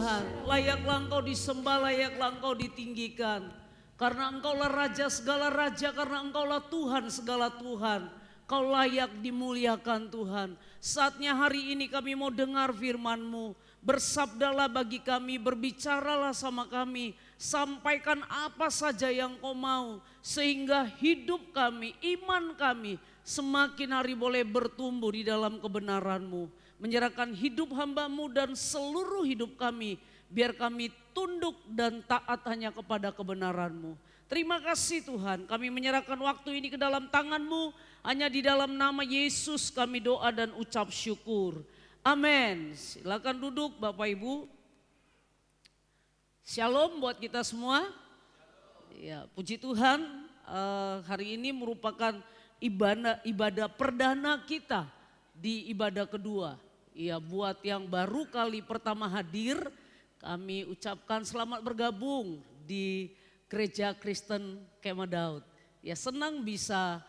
Tuhan. Layaklah Engkau disembah, layaklah Engkau ditinggikan. Karena Engkaulah Raja segala raja, karena Engkaulah Tuhan segala Tuhan. Kau layak dimuliakan Tuhan. Saatnya hari ini kami mau dengar firman-Mu. Bersabdalah bagi kami, berbicaralah sama kami. Sampaikan apa saja yang Kau mau. Sehingga hidup kami, iman kami semakin hari boleh bertumbuh di dalam kebenaran-Mu. Menyerahkan hidup hamba-Mu dan seluruh hidup kami. Biar kami tunduk dan taat hanya kepada kebenaran-Mu. Terima kasih Tuhan, kami menyerahkan waktu ini ke dalam tangan-Mu. Hanya di dalam nama Yesus kami doa dan ucap syukur. Amin. Silakan duduk Bapak Ibu. Shalom buat kita semua. Ya, puji Tuhan, hari ini merupakan ibadah perdana kita di ibadah kedua. Ya, buat yang baru kali pertama hadir, kami ucapkan selamat bergabung di Gereja Kristen Kemah Daud. Ya, senang bisa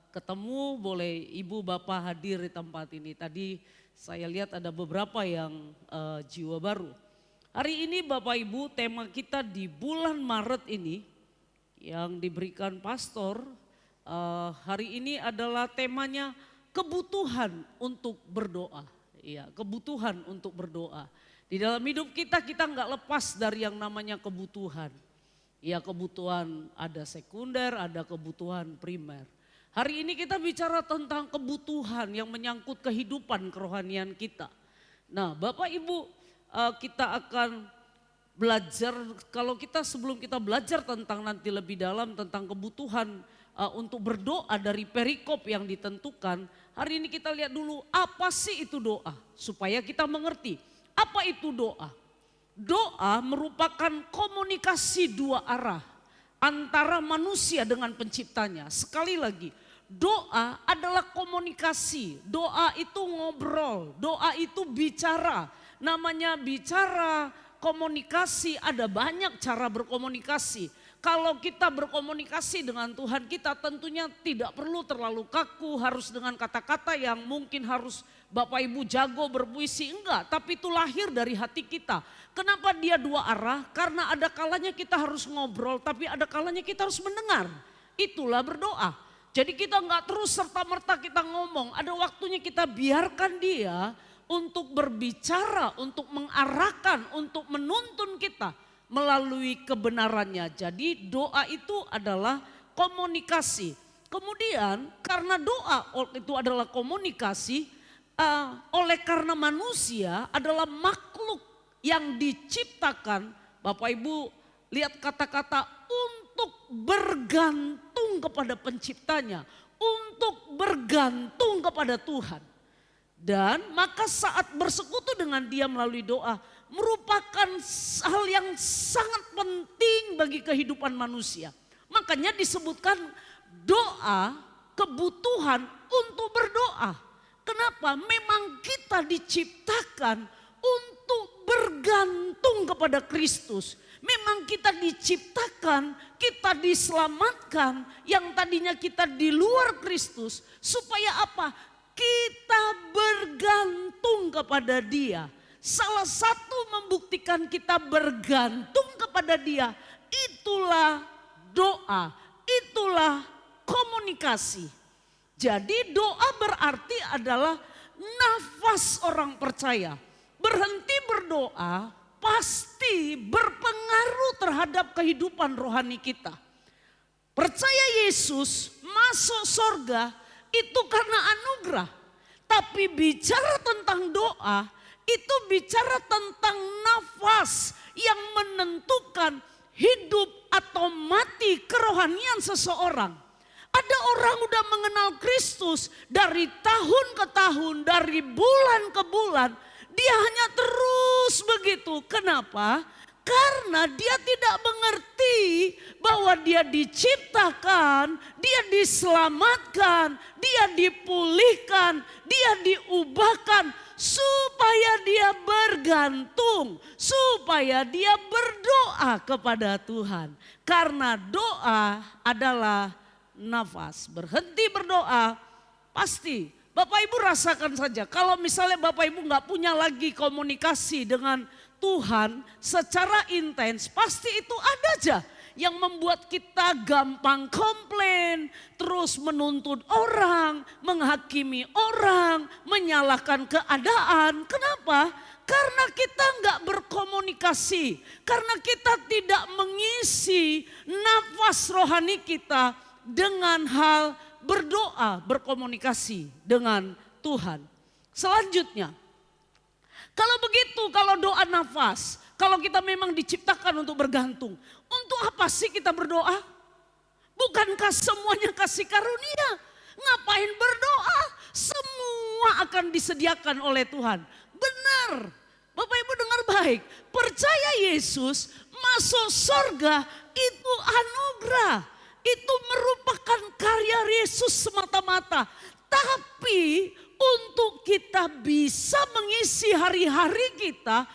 ketemu, boleh Ibu Bapak hadir di tempat ini. Tadi saya lihat ada beberapa yang jiwa baru. Hari ini Bapak Ibu, tema kita di bulan Maret ini yang diberikan pastor, hari ini adalah temanya kebutuhan untuk berdoa. Ya, kebutuhan untuk berdoa. Di dalam hidup kita nggak lepas dari yang namanya kebutuhan. Ya, kebutuhan ada sekunder, ada kebutuhan primer. Hari ini kita bicara tentang kebutuhan yang menyangkut kehidupan kerohanian kita. Nah, Bapak Ibu, kita akan belajar, kalau kita sebelum kita belajar tentang nanti lebih dalam tentang kebutuhan untuk berdoa dari perikop yang ditentukan. Hari ini kita lihat dulu apa sih itu doa, supaya kita mengerti apa itu doa. Doa merupakan komunikasi dua arah antara manusia dengan penciptanya. Sekali lagi, doa adalah komunikasi, doa itu ngobrol, doa itu bicara. Namanya bicara, komunikasi, ada banyak cara berkomunikasi. Kalau kita berkomunikasi dengan Tuhan kita tentunya tidak perlu terlalu kaku, harus dengan kata-kata yang mungkin harus Bapak Ibu jago berpuisi, enggak. Tapi itu lahir dari hati kita. Kenapa dia dua arah? Karena ada kalanya kita harus ngobrol, tapi ada kalanya kita harus mendengar. Itulah berdoa. Jadi kita enggak terus serta-merta kita ngomong, ada waktunya kita biarkan dia untuk berbicara, untuk mengarahkan, untuk menuntun kita melalui kebenarannya. Jadi doa itu adalah komunikasi. Kemudian karena doa itu adalah komunikasi, oleh karena manusia adalah makhluk yang diciptakan, Bapak Ibu lihat kata-kata untuk bergantung kepada penciptanya, untuk bergantung kepada Tuhan. Dan maka saat bersekutu dengan dia melalui doa merupakan hal yang sangat penting bagi kehidupan manusia. Makanya disebutkan doa kebutuhan untuk berdoa. Kenapa? Memang kita diciptakan untuk bergantung kepada Kristus. Memang kita diciptakan, kita diselamatkan yang tadinya kita di luar Kristus. Supaya apa? Kita bergantung kepada Dia. Salah satu membuktikan kita bergantung kepada Dia, itulah doa, itulah komunikasi. Jadi doa berarti adalah nafas orang percaya. Berhenti berdoa pasti berpengaruh terhadap kehidupan rohani kita. Percaya Yesus masuk surga itu karena anugerah. Tapi bicara tentang doa, itu bicara tentang nafas yang menentukan hidup atau mati kerohanian seseorang. Ada orang udah mengenal Kristus dari tahun ke tahun, dari bulan ke bulan. Dia hanya terus begitu. Kenapa? Karena dia tidak mengerti bahwa dia diciptakan, dia diselamatkan, dia dipulihkan, dia diubahkan supaya dia bergantung, supaya dia berdoa kepada Tuhan. Karena doa adalah nafas. Berhenti berdoa pasti Bapak Ibu rasakan saja, kalau misalnya Bapak Ibu nggak punya lagi komunikasi dengan Tuhan secara intens, pasti itu ada aja yang membuat kita gampang komplain, terus menuntut orang, menghakimi orang, menyalahkan keadaan. Kenapa? Karena kita nggak berkomunikasi, karena kita tidak mengisi nafas rohani kita dengan hal berdoa, berkomunikasi dengan Tuhan. Selanjutnya, kalau begitu, kalau doa nafas, kalau kita memang diciptakan untuk bergantung, untuk apa sih kita berdoa? Bukankah semuanya kasih karunia? Ngapain berdoa? Semua akan disediakan oleh Tuhan. Benar, Bapak Ibu dengar baik, percaya Yesus masuk surga itu anugerah. Itu merupakan karya Yesus semata-mata. Tapi untuk kita bisa mengisi hari-hari kita,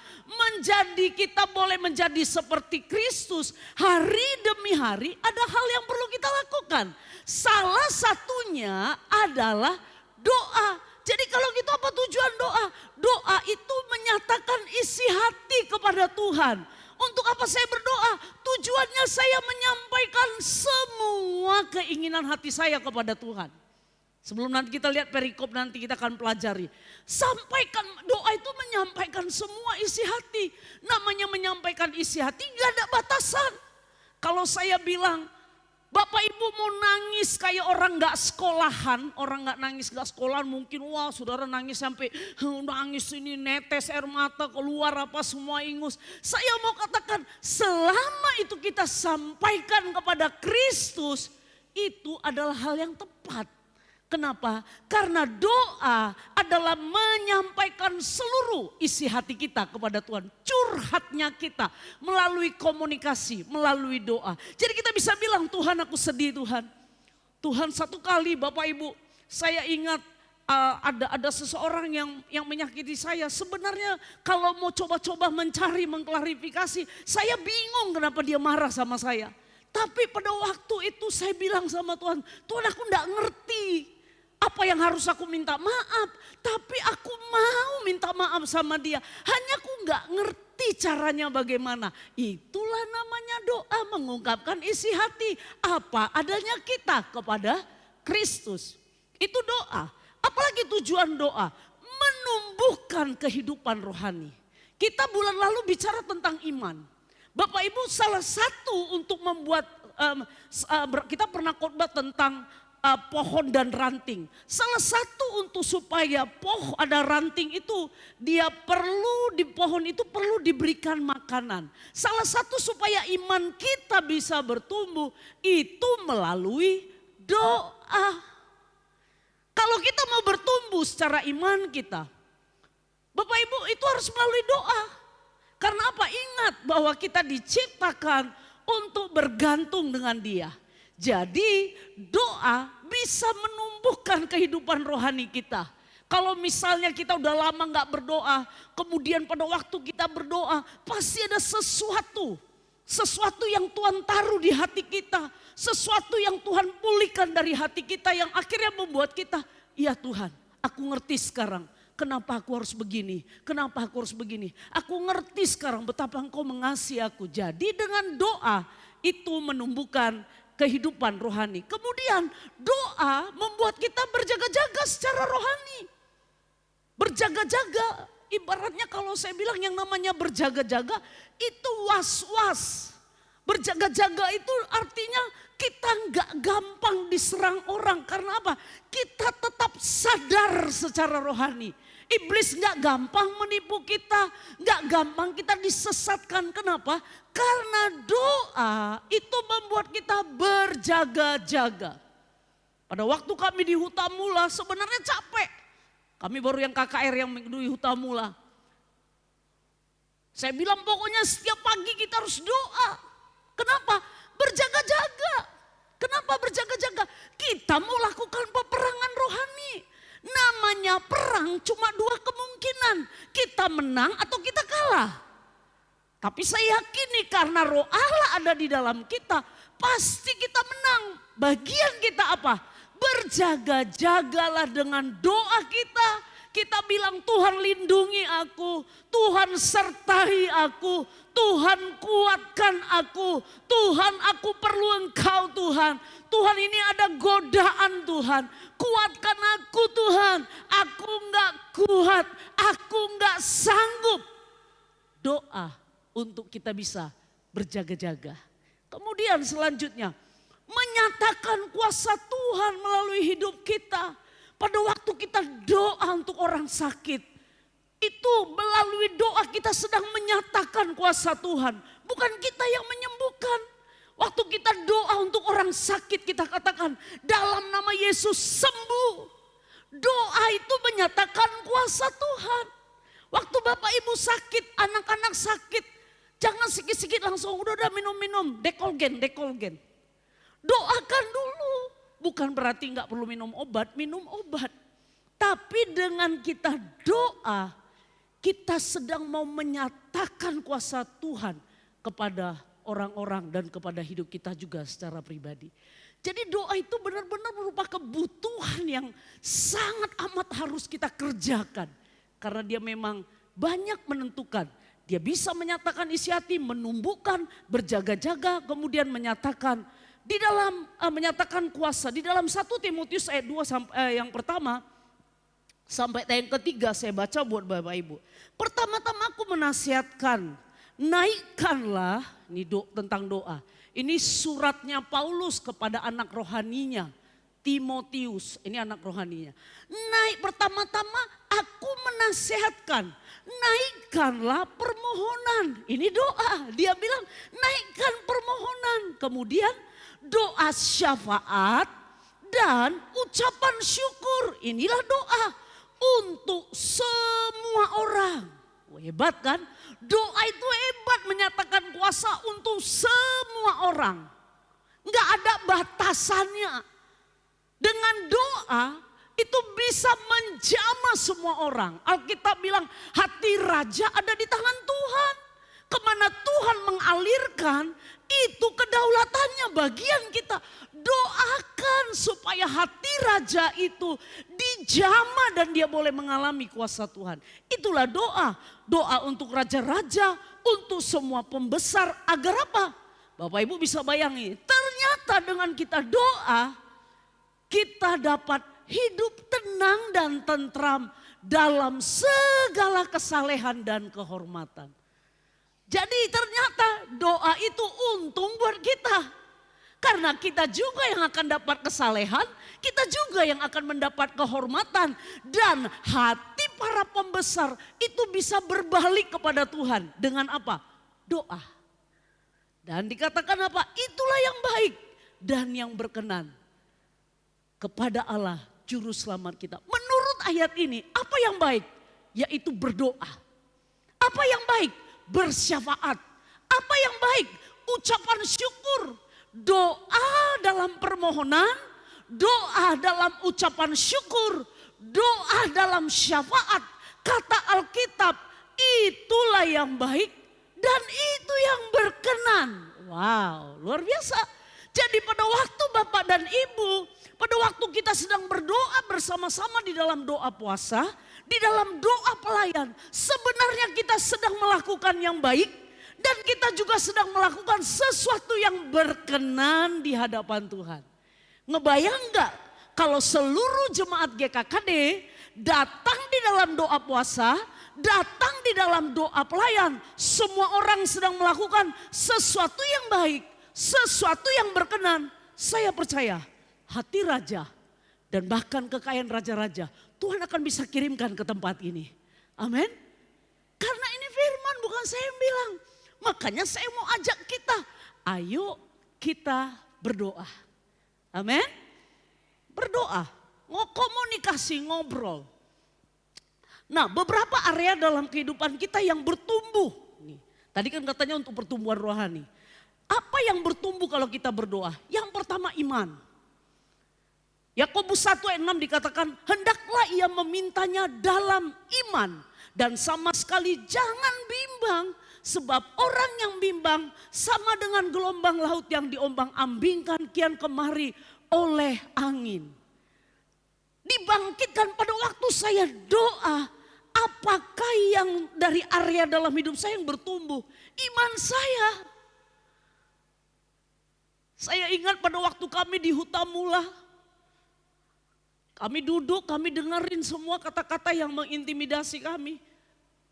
kita boleh menjadi seperti Kristus. Hari demi hari ada hal yang perlu kita lakukan. Salah satunya adalah doa. Jadi kalau gitu apa tujuan doa? Doa itu menyatakan isi hati kepada Tuhan. Untuk apa saya berdoa? Tujuannya saya menyampaikan semua keinginan hati saya kepada Tuhan. Sebelum nanti kita lihat perikop, nanti kita akan pelajari. Sampaikan, doa itu menyampaikan semua isi hati. Namanya menyampaikan isi hati gak ada batasan. Kalau saya bilang, Bapak Ibu mau nangis kayak orang gak sekolahan. Orang gak nangis gak sekolahan mungkin wah saudara nangis sampai nangis ini netes air mata keluar apa semua ingus. Saya mau katakan selama itu kita sampaikan kepada Kristus itu adalah hal yang tepat. Kenapa? Karena doa adalah menyampaikan seluruh isi hati kita kepada Tuhan. Curhatnya kita melalui komunikasi, melalui doa. Jadi kita bisa bilang, Tuhan aku sedih Tuhan. Tuhan satu kali Bapak Ibu, saya ingat ada seseorang yang menyakiti saya. Sebenarnya kalau mau coba-coba mencari, mengklarifikasi, saya bingung kenapa dia marah sama saya. Tapi pada waktu itu saya bilang sama Tuhan, Tuhan aku enggak ngerti. Apa yang harus aku minta maaf, tapi aku mau minta maaf sama dia. Hanya aku gak ngerti caranya bagaimana. Itulah namanya doa, mengungkapkan isi hati. Apa adanya kita kepada Kristus. Itu doa. Apalagi tujuan doa? Menumbuhkan kehidupan rohani. Kita bulan lalu bicara tentang iman. Bapak Ibu salah satu untuk membuat, kita pernah khotbah tentang pohon dan ranting. Salah satu untuk supaya ada ranting itu dia di pohon itu perlu diberikan makanan. Salah satu supaya iman kita bisa bertumbuh itu melalui doa. Kalau kita mau bertumbuh secara iman kita, Bapak Ibu itu harus melalui doa. Karena apa? Ingat bahwa kita diciptakan untuk bergantung dengan Dia. Jadi doa bisa menumbuhkan kehidupan rohani kita. Kalau misalnya kita udah lama gak berdoa, kemudian pada waktu kita berdoa pasti ada sesuatu. Sesuatu yang Tuhan taruh di hati kita. Sesuatu yang Tuhan pulihkan dari hati kita yang akhirnya membuat kita, ya Tuhan aku ngerti sekarang. Kenapa aku harus begini? Kenapa aku harus begini? Aku ngerti sekarang betapa Engkau mengasihi aku. Jadi dengan doa itu menumbuhkan kehidupan rohani. Kemudian doa membuat kita berjaga-jaga secara rohani. Berjaga-jaga, ibaratnya kalau saya bilang yang namanya berjaga-jaga itu was-was. Berjaga-jaga itu artinya kita nggak gampang diserang orang. Karena apa? Kita tetap sadar secara rohani. Iblis nggak gampang menipu kita, nggak gampang kita disesatkan. Kenapa? Karena doa itu membuat kita berjaga-jaga. Pada waktu kami di Hutamula sebenarnya capek. Kami baru yang KKR yang di Hutamula. Saya bilang pokoknya setiap pagi kita harus doa. Kenapa? Berjaga-jaga. Kenapa berjaga-jaga? Kita mau lakukan peperangan rohani. Namanya perang cuma dua kemungkinan. Kita menang atau kita kalah. Tapi saya yakini karena roh Allah ada di dalam kita. Pasti kita menang. Bagian kita apa? berjaga-jagalah dengan doa kita. Kita bilang Tuhan lindungi aku, Tuhan sertai aku, Tuhan kuatkan aku, Tuhan aku perlu Engkau Tuhan. Tuhan ini ada godaan Tuhan, kuatkan aku Tuhan, aku enggak kuat, aku enggak sanggup. Doa untuk kita bisa berjaga-jaga. Kemudian selanjutnya, menyatakan kuasa Tuhan melalui hidup kita. Pada waktu kita doa untuk orang sakit, itu melalui doa kita sedang menyatakan kuasa Tuhan. Bukan kita yang menyembuhkan. Waktu kita doa untuk orang sakit, kita katakan dalam nama Yesus sembuh. Doa itu menyatakan kuasa Tuhan. Waktu Bapak Ibu sakit, anak-anak sakit, jangan sikit-sikit langsung udah minum-minum, dekolgen. Doakan dulu. Bukan berarti nggak perlu minum obat. Tapi dengan kita doa, kita sedang mau menyatakan kuasa Tuhan kepada orang-orang dan kepada hidup kita juga secara pribadi. Jadi doa itu benar-benar merupakan kebutuhan yang sangat amat harus kita kerjakan. Karena dia memang banyak menentukan. Dia bisa menyatakan isi hati, menumbuhkan, berjaga-jaga, kemudian menyatakan di dalam menyatakan kuasa. Di dalam 1 Timotius ayat 2 yang pertama sampai yang ketiga saya baca buat Bapak Ibu. Pertama-tama aku menasihatkan, naikkanlah, ini tentang doa. Ini suratnya Paulus kepada anak rohaninya, Timotius, ini anak rohaninya. Pertama-tama aku menasihatkan, naikkanlah permohonan. Ini doa, dia bilang naikkan permohonan. Kemudian doa syafaat dan ucapan syukur. Inilah doa untuk semua orang. Hebat kan? Doa itu hebat, menyatakan kuasa untuk semua orang. Enggak ada batasannya. Dengan doa itu bisa menjamah semua orang. Alkitab bilang hati raja ada di tangan Tuhan. Kemana Tuhan mengalirkan, itu kedaulatannya bagian kita. Doakan supaya hati raja itu dijamah dan dia boleh mengalami kuasa Tuhan. Itulah doa. Doa untuk raja-raja, untuk semua pembesar. Agar apa? Bapak Ibu bisa bayangi. Ternyata dengan kita doa, kita dapat hidup tenang dan tentram dalam segala kesalehan dan kehormatan. Jadi ternyata doa itu untung buat kita. Karena kita juga yang akan dapat kesalehan, kita juga yang akan mendapat kehormatan. Dan hati para pembesar itu bisa berbalik kepada Tuhan. Dengan apa? Doa. Dan dikatakan apa? Itulah yang baik dan yang berkenan kepada Allah Juru Selamat kita. Menurut ayat ini, apa yang baik? Yaitu berdoa. Apa yang baik? Bersyafaat. Apa yang baik? Ucapan syukur. Doa dalam permohonan, doa dalam ucapan syukur, doa dalam syafaat. Kata Alkitab, itulah yang baik dan itu yang berkenan. Wow, luar biasa. Jadi pada waktu Bapak dan Ibu, pada waktu kita sedang berdoa bersama-sama di dalam doa puasa, di dalam doa pelayan, sebenarnya kita sedang melakukan yang baik. Dan kita juga sedang melakukan sesuatu yang berkenan di hadapan Tuhan. Ngebayang gak kalau seluruh jemaat GKKD datang di dalam doa puasa, datang di dalam doa pelayan. Semua orang sedang melakukan sesuatu yang baik, sesuatu yang berkenan. Saya percaya hati raja dan bahkan kekayaan raja-raja Tuhan akan bisa kirimkan ke tempat ini. Amin. Karena ini firman, bukan saya yang bilang. Makanya saya mau ajak kita, ayo kita berdoa. Amin. Berdoa, komunikasi, ngobrol. Nah, beberapa area dalam kehidupan kita yang bertumbuh. Nih, tadi kan katanya untuk pertumbuhan rohani. Apa yang bertumbuh kalau kita berdoa? Yang pertama iman. Yakobus 1 ayat 6 dikatakan, hendaklah ia memintanya dalam iman. Dan sama sekali jangan bimbang. Sebab orang yang bimbang sama dengan gelombang laut yang diombang-ambingkan kian kemari oleh angin. dibangkitkan pada waktu saya doa. Apakah yang dari area dalam hidup saya yang bertumbuh? Iman saya. Saya ingat pada waktu kami di Hutamula, kami duduk, kami dengerin semua kata-kata yang mengintimidasi kami.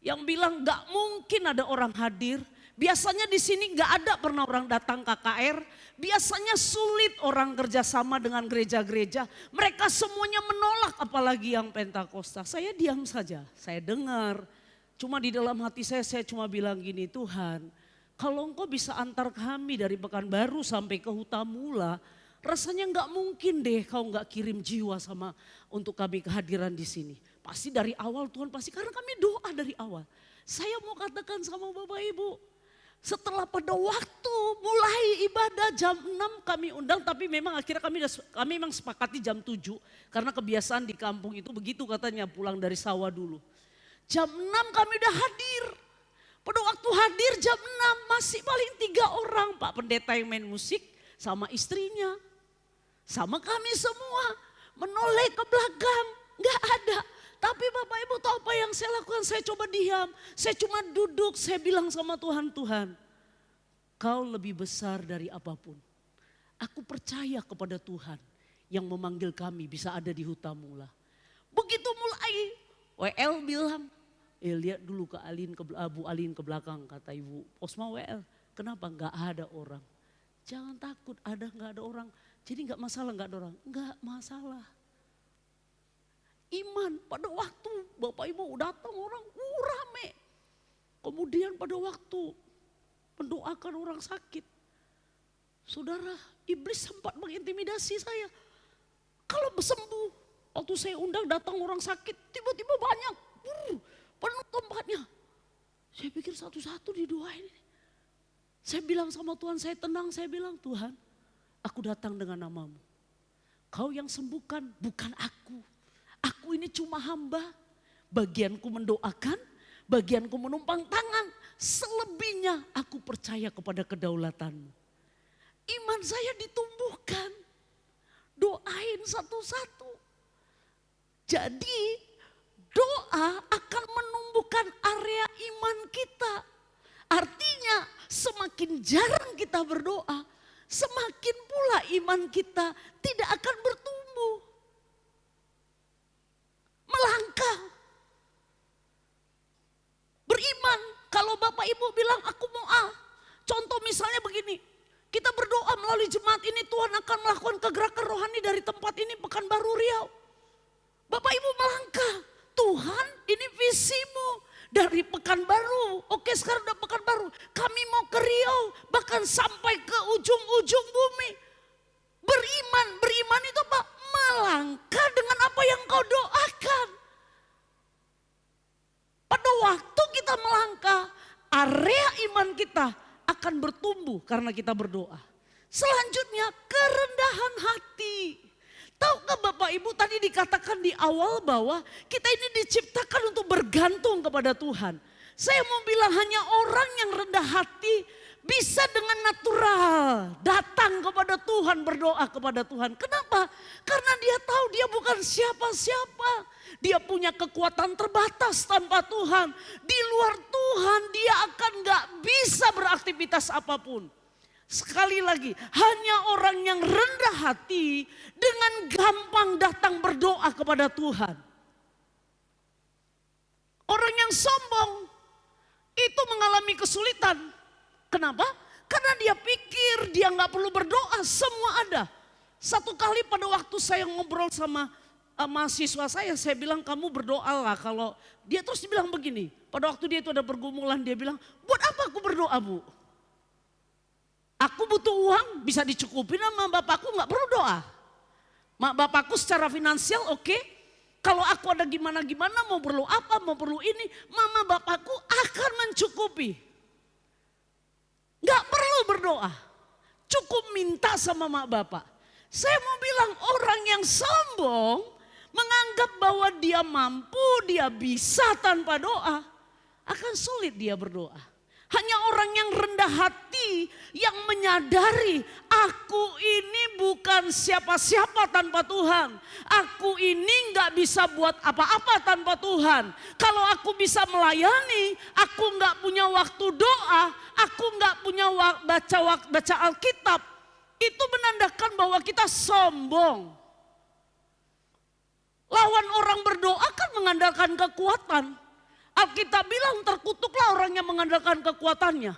Yang bilang gak mungkin ada orang hadir. Biasanya di sini gak ada pernah orang datang KKR. Biasanya sulit orang kerjasama dengan gereja-gereja. Mereka semuanya menolak, apalagi yang Pentakosta. Saya diam saja, saya dengar. Cuma di dalam hati saya cuma bilang gini, Tuhan, kalau Engkau bisa antar kami dari Pekanbaru sampai ke Hutamula, rasanya gak mungkin deh Kau gak kirim jiwa sama untuk kami kehadiran di sini. Pasti dari awal Tuhan, pasti karena kami doa dari awal. Saya mau katakan sama Bapak Ibu, setelah pada waktu mulai ibadah jam 6 kami undang, tapi memang akhirnya kami memang sepakati jam 7. Karena kebiasaan di kampung itu begitu katanya, pulang dari sawah dulu. Jam 6 kami udah hadir. Pada waktu hadir jam 6 masih paling 3 orang, Pak Pendeta yang main musik sama istrinya. Sama kami semua menoleh ke belakang, gak ada. Tapi Bapak Ibu tahu apa yang saya lakukan? Saya coba diam, saya cuma duduk, saya bilang sama Tuhan, Tuhan, Kau lebih besar dari apapun. Aku percaya kepada Tuhan yang memanggil kami bisa ada di Hutamula. Begitu mulai, WL bilang, lihat dulu ke Bu Alin ke belakang, kata Ibu Posma WL, kenapa gak ada orang? Jangan takut, ada gak ada orang. Jadi gak masalah gak ada orang? Gak masalah. Iman pada waktu Bapak Ibu datang orang rame. Kemudian pada waktu mendoakan orang sakit. Saudara, iblis sempat mengintimidasi saya. Kalau sembuh, waktu saya undang datang orang sakit, tiba-tiba banyak. Penuh tempatnya. Saya pikir satu-satu didoain. Saya bilang sama Tuhan, saya tenang, saya bilang, Tuhan, aku datang dengan namamu. Kau yang sembuhkan, bukan aku. Aku ini cuma hamba, bagianku mendoakan, bagianku menumpang tangan. Selebihnya aku percaya kepada kedaulatanmu. Iman saya ditumbuhkan, doain satu-satu. Jadi doa akan menumbuhkan area iman kita. Artinya semakin jarang kita berdoa, semakin pula iman kita tidak akan bertumbuh. Melangkah. Beriman. Kalau Bapak Ibu bilang aku mau contoh misalnya begini. Kita berdoa melalui jemaat ini Tuhan akan melakukan kegerakan rohani dari tempat ini Pekanbaru Riau. Bapak Ibu melangkah. Tuhan ini visimu dari Pekanbaru. Oke sekarang udah Pekanbaru. Kami mau ke Riau bahkan sampai ke ujung-ujung bumi. Beriman itu Pak. Melangkah dengan apa yang kau doakan. Pada waktu kita melangkah, area iman kita akan bertumbuh karena kita berdoa. Selanjutnya kerendahan hati. Tahukah Bapak Ibu tadi dikatakan di awal bahwa kita ini diciptakan untuk bergantung kepada Tuhan. Saya mau bilang hanya orang yang rendah hati bisa dengan natural datang kepada Tuhan, berdoa kepada Tuhan. Kenapa? Karena dia tahu dia bukan siapa-siapa. Dia punya kekuatan terbatas tanpa Tuhan. Di luar Tuhan dia akan gak bisa beraktivitas apapun. Sekali lagi, hanya orang yang rendah hati dengan gampang datang berdoa kepada Tuhan. Orang yang sombong itu mengalami kesulitan. Kenapa? Karena dia pikir dia nggak perlu berdoa, semua ada. Satu kali pada waktu saya ngobrol sama mahasiswa saya bilang kamu berdoalah kalau dia terus dibilang begini. Pada waktu dia itu ada pergumulan dia bilang, buat apa aku berdoa Bu? Aku butuh uang bisa dicukupin sama bapakku nggak perlu doa. Mak bapakku secara finansial oke. Kalau aku ada gimana-gimana mau perlu apa mau perlu ini mama bapakku akan mencukupi. Gak perlu berdoa, cukup minta sama mak bapak. Saya mau bilang orang yang sombong menganggap bahwa dia mampu, dia bisa tanpa doa. Akan sulit dia berdoa. Hanya orang yang rendah hati yang menyadari aku ini bukan siapa-siapa tanpa Tuhan. Aku ini gak bisa buat apa-apa tanpa Tuhan. Kalau aku bisa melayani, aku gak punya waktu doa, aku gak punya baca Alkitab. Itu menandakan bahwa kita sombong. Lawan orang berdoa kan mengandalkan kekuatan. Alkitab bilang terkutuklah orang yang mengandalkan kekuatannya.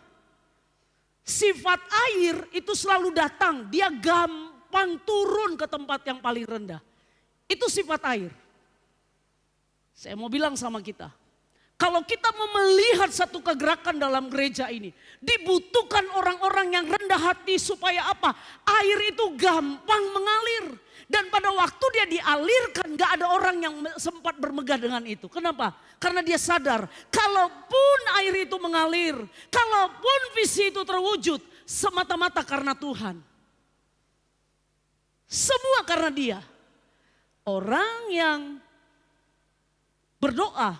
Sifat air itu selalu datang, dia gampang turun ke tempat yang paling rendah. Itu sifat air. Saya mau bilang sama kita, kalau kita mau melihat satu kegerakan dalam gereja ini, dibutuhkan orang-orang yang rendah hati supaya apa? Air itu gampang mengalir. Dan pada waktu dia dialirkan gak ada orang yang sempat bermegah dengan itu. Kenapa? Karena dia sadar kalaupun air itu mengalir, kalaupun visi itu terwujud, semata-mata karena Tuhan. Semua karena dia. Orang yang berdoa,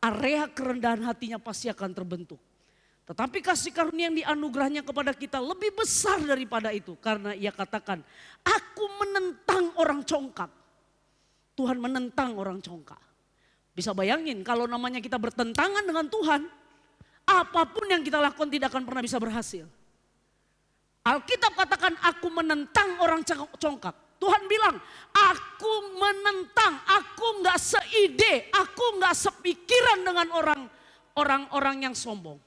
area kerendahan hatinya pasti akan terbentuk. Tetapi kasih karunia yang dianugerahnya kepada kita lebih besar daripada itu. Karena ia katakan, aku menentang orang congkak. Tuhan menentang orang congkak. Bisa bayangin kalau namanya kita bertentangan dengan Tuhan, apapun yang kita lakukan tidak akan pernah bisa berhasil. Alkitab katakan aku menentang orang congkak. Tuhan bilang, aku menentang, aku gak seide, aku gak sepikiran dengan orang-orang yang sombong.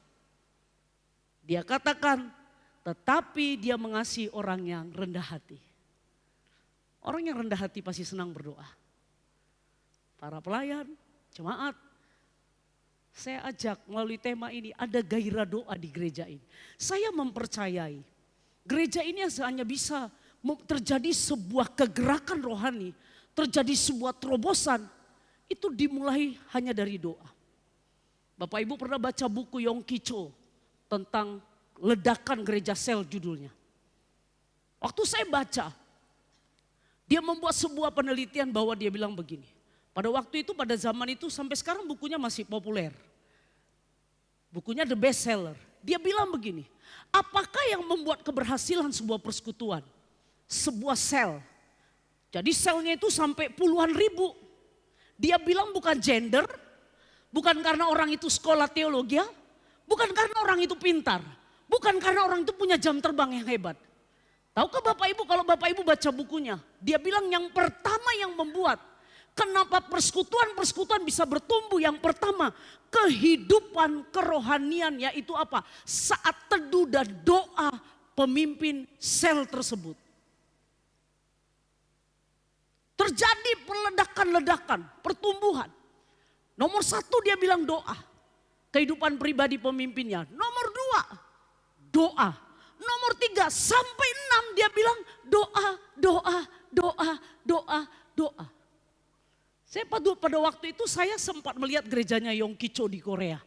Dia katakan, tetapi dia mengasihi orang yang rendah hati. Orang yang rendah hati pasti senang berdoa. Para pelayan, jemaat, saya ajak melalui tema ini ada gairah doa di gereja ini. Saya mempercayai gereja ini hanya bisa terjadi sebuah kegerakan rohani, terjadi sebuah terobosan, itu dimulai hanya dari doa. Bapak Ibu pernah baca buku Yonggi Cho tentang ledakan gereja sel judulnya. Waktu saya baca, dia membuat sebuah penelitian bahwa dia bilang begini. Pada waktu itu, pada zaman itu sampai sekarang bukunya masih populer. Bukunya the best seller. Dia bilang begini, apakah yang membuat keberhasilan sebuah persekutuan? Sebuah sel. Jadi selnya itu sampai puluhan ribu. Dia bilang bukan gender, bukan karena orang itu sekolah teologi, bukan karena orang itu pintar, bukan karena orang itu punya jam terbang yang hebat. Tahukah Bapak Ibu kalau Bapak Ibu baca bukunya, dia bilang yang pertama yang membuat kenapa persekutuan bisa bertumbuh, yang pertama kehidupan kerohanian, yaitu apa? Saat teduh dan doa pemimpin sel tersebut. Terjadi ledakan-ledakan, pertumbuhan. Nomor satu dia bilang doa. Kehidupan pribadi pemimpinnya. Nomor dua, doa. Nomor tiga sampai enam dia bilang doa, doa, doa, doa, doa. Saya pada waktu itu saya sempat melihat gerejanya Yonggi Cho di Korea.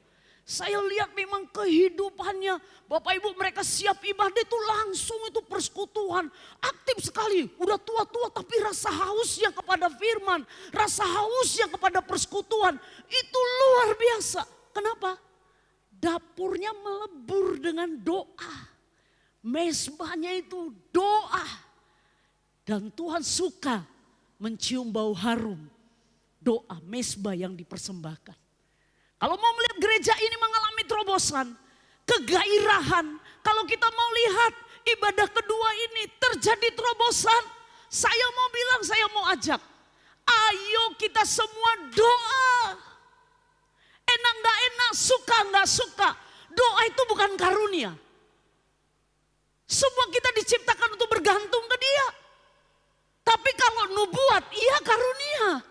Saya lihat memang kehidupannya, Bapak Ibu mereka siap ibadah itu langsung itu persekutuan. Aktif sekali, udah tua-tua tapi rasa hausnya kepada firman, rasa hausnya kepada persekutuan itu luar biasa. Kenapa? Dapurnya melebur dengan doa. Mezbahnya itu doa. Dan Tuhan suka mencium bau harum doa mezbah yang dipersembahkan. Kalau mau melihat gereja ini mengalami terobosan, kegairahan. Kalau kita mau lihat ibadah kedua ini terjadi terobosan. Saya mau bilang, saya mau ajak. Ayo kita semua doa. Enak gak enak, suka gak suka. Doa itu bukan karunia. Semua kita diciptakan untuk bergantung ke dia. Tapi kalau nubuat, iya karunia.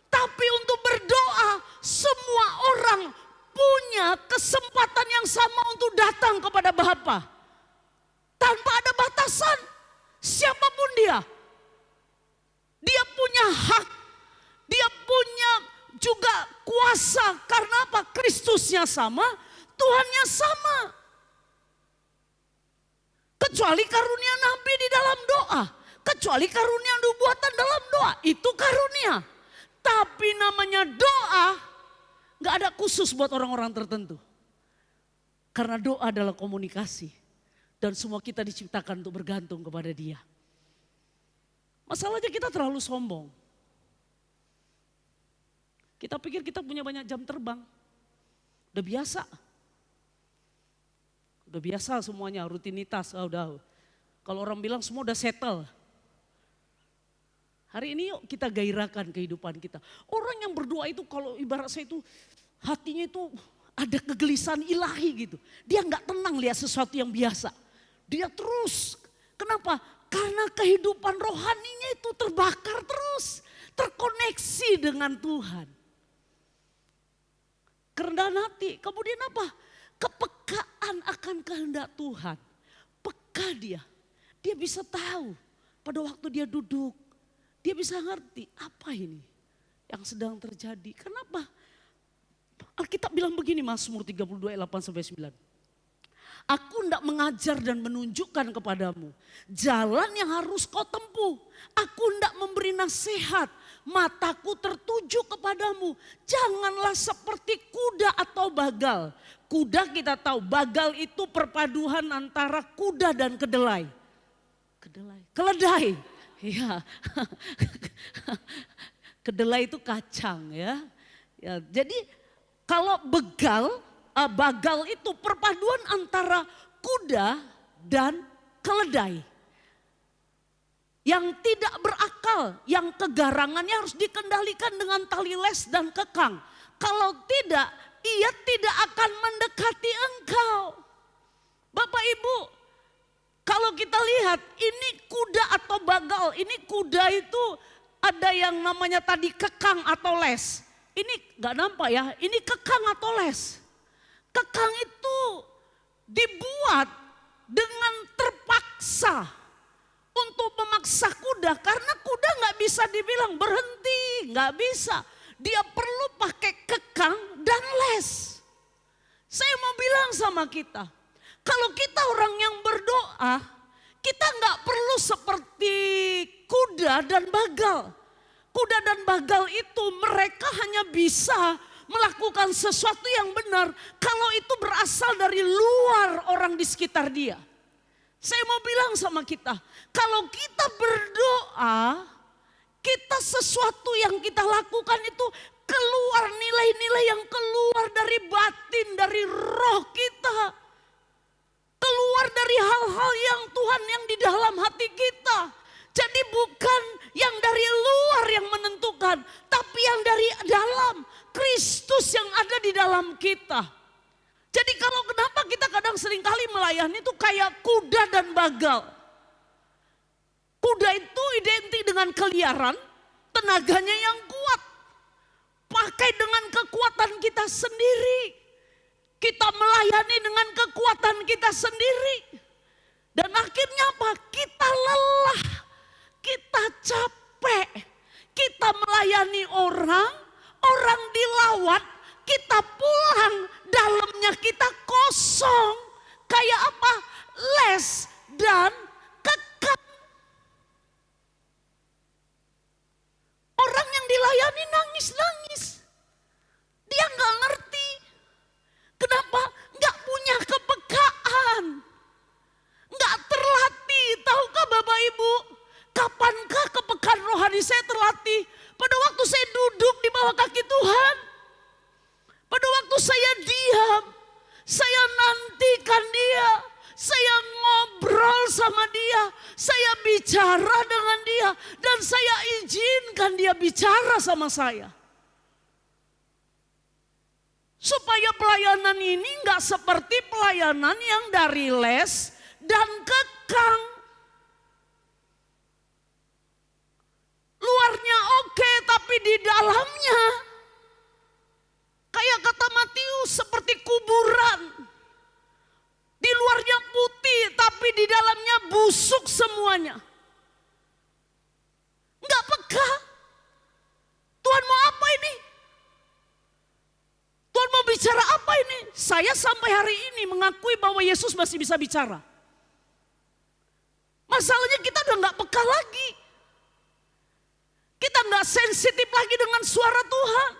Tapi untuk berdoa, semua orang punya kesempatan yang sama untuk datang kepada Bapa. Tanpa ada batasan, siapapun dia. Dia punya hak, dia punya juga kuasa. Karena apa? Kristusnya sama, Tuhannya sama. Kecuali karunia nabi di dalam doa. Kecuali karunia nubuatan dalam doa. Itu karunia. Tapi namanya doa gak ada khusus buat orang-orang tertentu. Karena doa adalah komunikasi. Dan semua kita diciptakan untuk bergantung kepada Dia. Masalahnya kita terlalu sombong. Kita pikir kita punya banyak jam terbang. Udah biasa. Udah biasa semuanya, rutinitas. Udah. Kalau orang bilang semua udah settle. Hari ini yuk kita gairahkan kehidupan kita. Orang yang berdoa itu kalau ibarat saya itu hatinya itu ada kegelisahan ilahi gitu. Dia nggak tenang lihat sesuatu yang biasa. Dia terus. Kenapa? Karena kehidupan rohaninya itu terbakar terus. Terkoneksi dengan Tuhan. Kerendahan hati. Kemudian apa? Kepekaan akan kehendak Tuhan. Peka dia. Dia bisa tahu pada waktu dia duduk. Dia bisa ngerti apa ini yang sedang terjadi. Kenapa? Alkitab bilang begini Mazmur 32 ayat 8-9. Aku hendak mengajar dan menunjukkan kepadamu jalan yang harus kau tempuh. Aku hendak memberi nasihat, mataku tertuju kepadamu. Janganlah seperti kuda atau bagal. Kuda kita tahu, bagal itu perpaduan antara kuda dan kedelai. Keledai. Ya. Kedelai itu kacang ya. Jadi kalau bagal itu perpaduan antara kuda dan keledai. Yang tidak berakal, yang kegarangannya harus dikendalikan dengan tali les dan kekang. Kalau tidak, ia tidak akan mendekati engkau. Bapak Ibu, kalau kita lihat ini kuda atau bagal, ini kuda itu ada yang namanya tadi kekang atau les. Ini gak nampak ya, ini kekang atau les. Kekang itu dibuat dengan terpaksa untuk memaksa kuda. Karena kuda gak bisa dibilang berhenti, gak bisa. Dia perlu pakai kekang dan les. Saya mau bilang sama kita, kalau kita orang yang berdoa, kita gak perlu seperti kuda dan bagal. Kuda dan bagal itu mereka hanya bisa melakukan sesuatu yang benar kalau itu berasal dari luar orang di sekitar dia. Saya mau bilang sama kita, kalau kita berdoa, kita sesuatu yang kita lakukan itu keluar nilai-nilai yang keluar dari batin, dari roh kita. Keluar dari hal-hal yang Tuhan yang di dalam hati kita. Jadi bukan yang dari luar yang menentukan, tapi yang dari dalam. Kristus yang ada di dalam kita. Jadi kalau kenapa kita kadang seringkali melayani itu kayak kuda dan bagal. Kuda itu identik dengan keliaran, tenaganya yang kuat. Pakai dengan kekuatan kita sendiri. Kita melayani dengan kekuatan kita sendiri. Dan akhirnya apa? Kita lelah, kita capek. Kita melayani orang dilawat, kita pulang, dalamnya kita kosong. Kayak apa? Les dan kekang. Orang yang dilayani nangis-nangis. Dia gak ngerti. Kenapa? Gak punya kepekaan. Gak terlatih. Tahukah Bapak Ibu? Kapankah kepekaan rohani saya terlatih? Pada waktu saya duduk di bawah kaki Tuhan. Pada waktu saya diam. Saya nantikan dia. Saya ngobrol sama dia. Saya bicara dengan dia. Dan saya izinkan dia bicara sama saya. Supaya pelayanan ini gak seperti pelayanan yang dari les dan kekang. Luarnya oke, tapi di dalamnya kayak kata Matius seperti kuburan. Di luarnya putih, tapi di dalamnya busuk semuanya. Enggak peka. Tuhan mau apa ini? Tuhan mau bicara apa ini? Saya sampai hari ini mengakui bahwa Yesus masih bisa bicara. Masalahnya kita udah gak peka lagi. Kita gak sensitif lagi dengan suara Tuhan.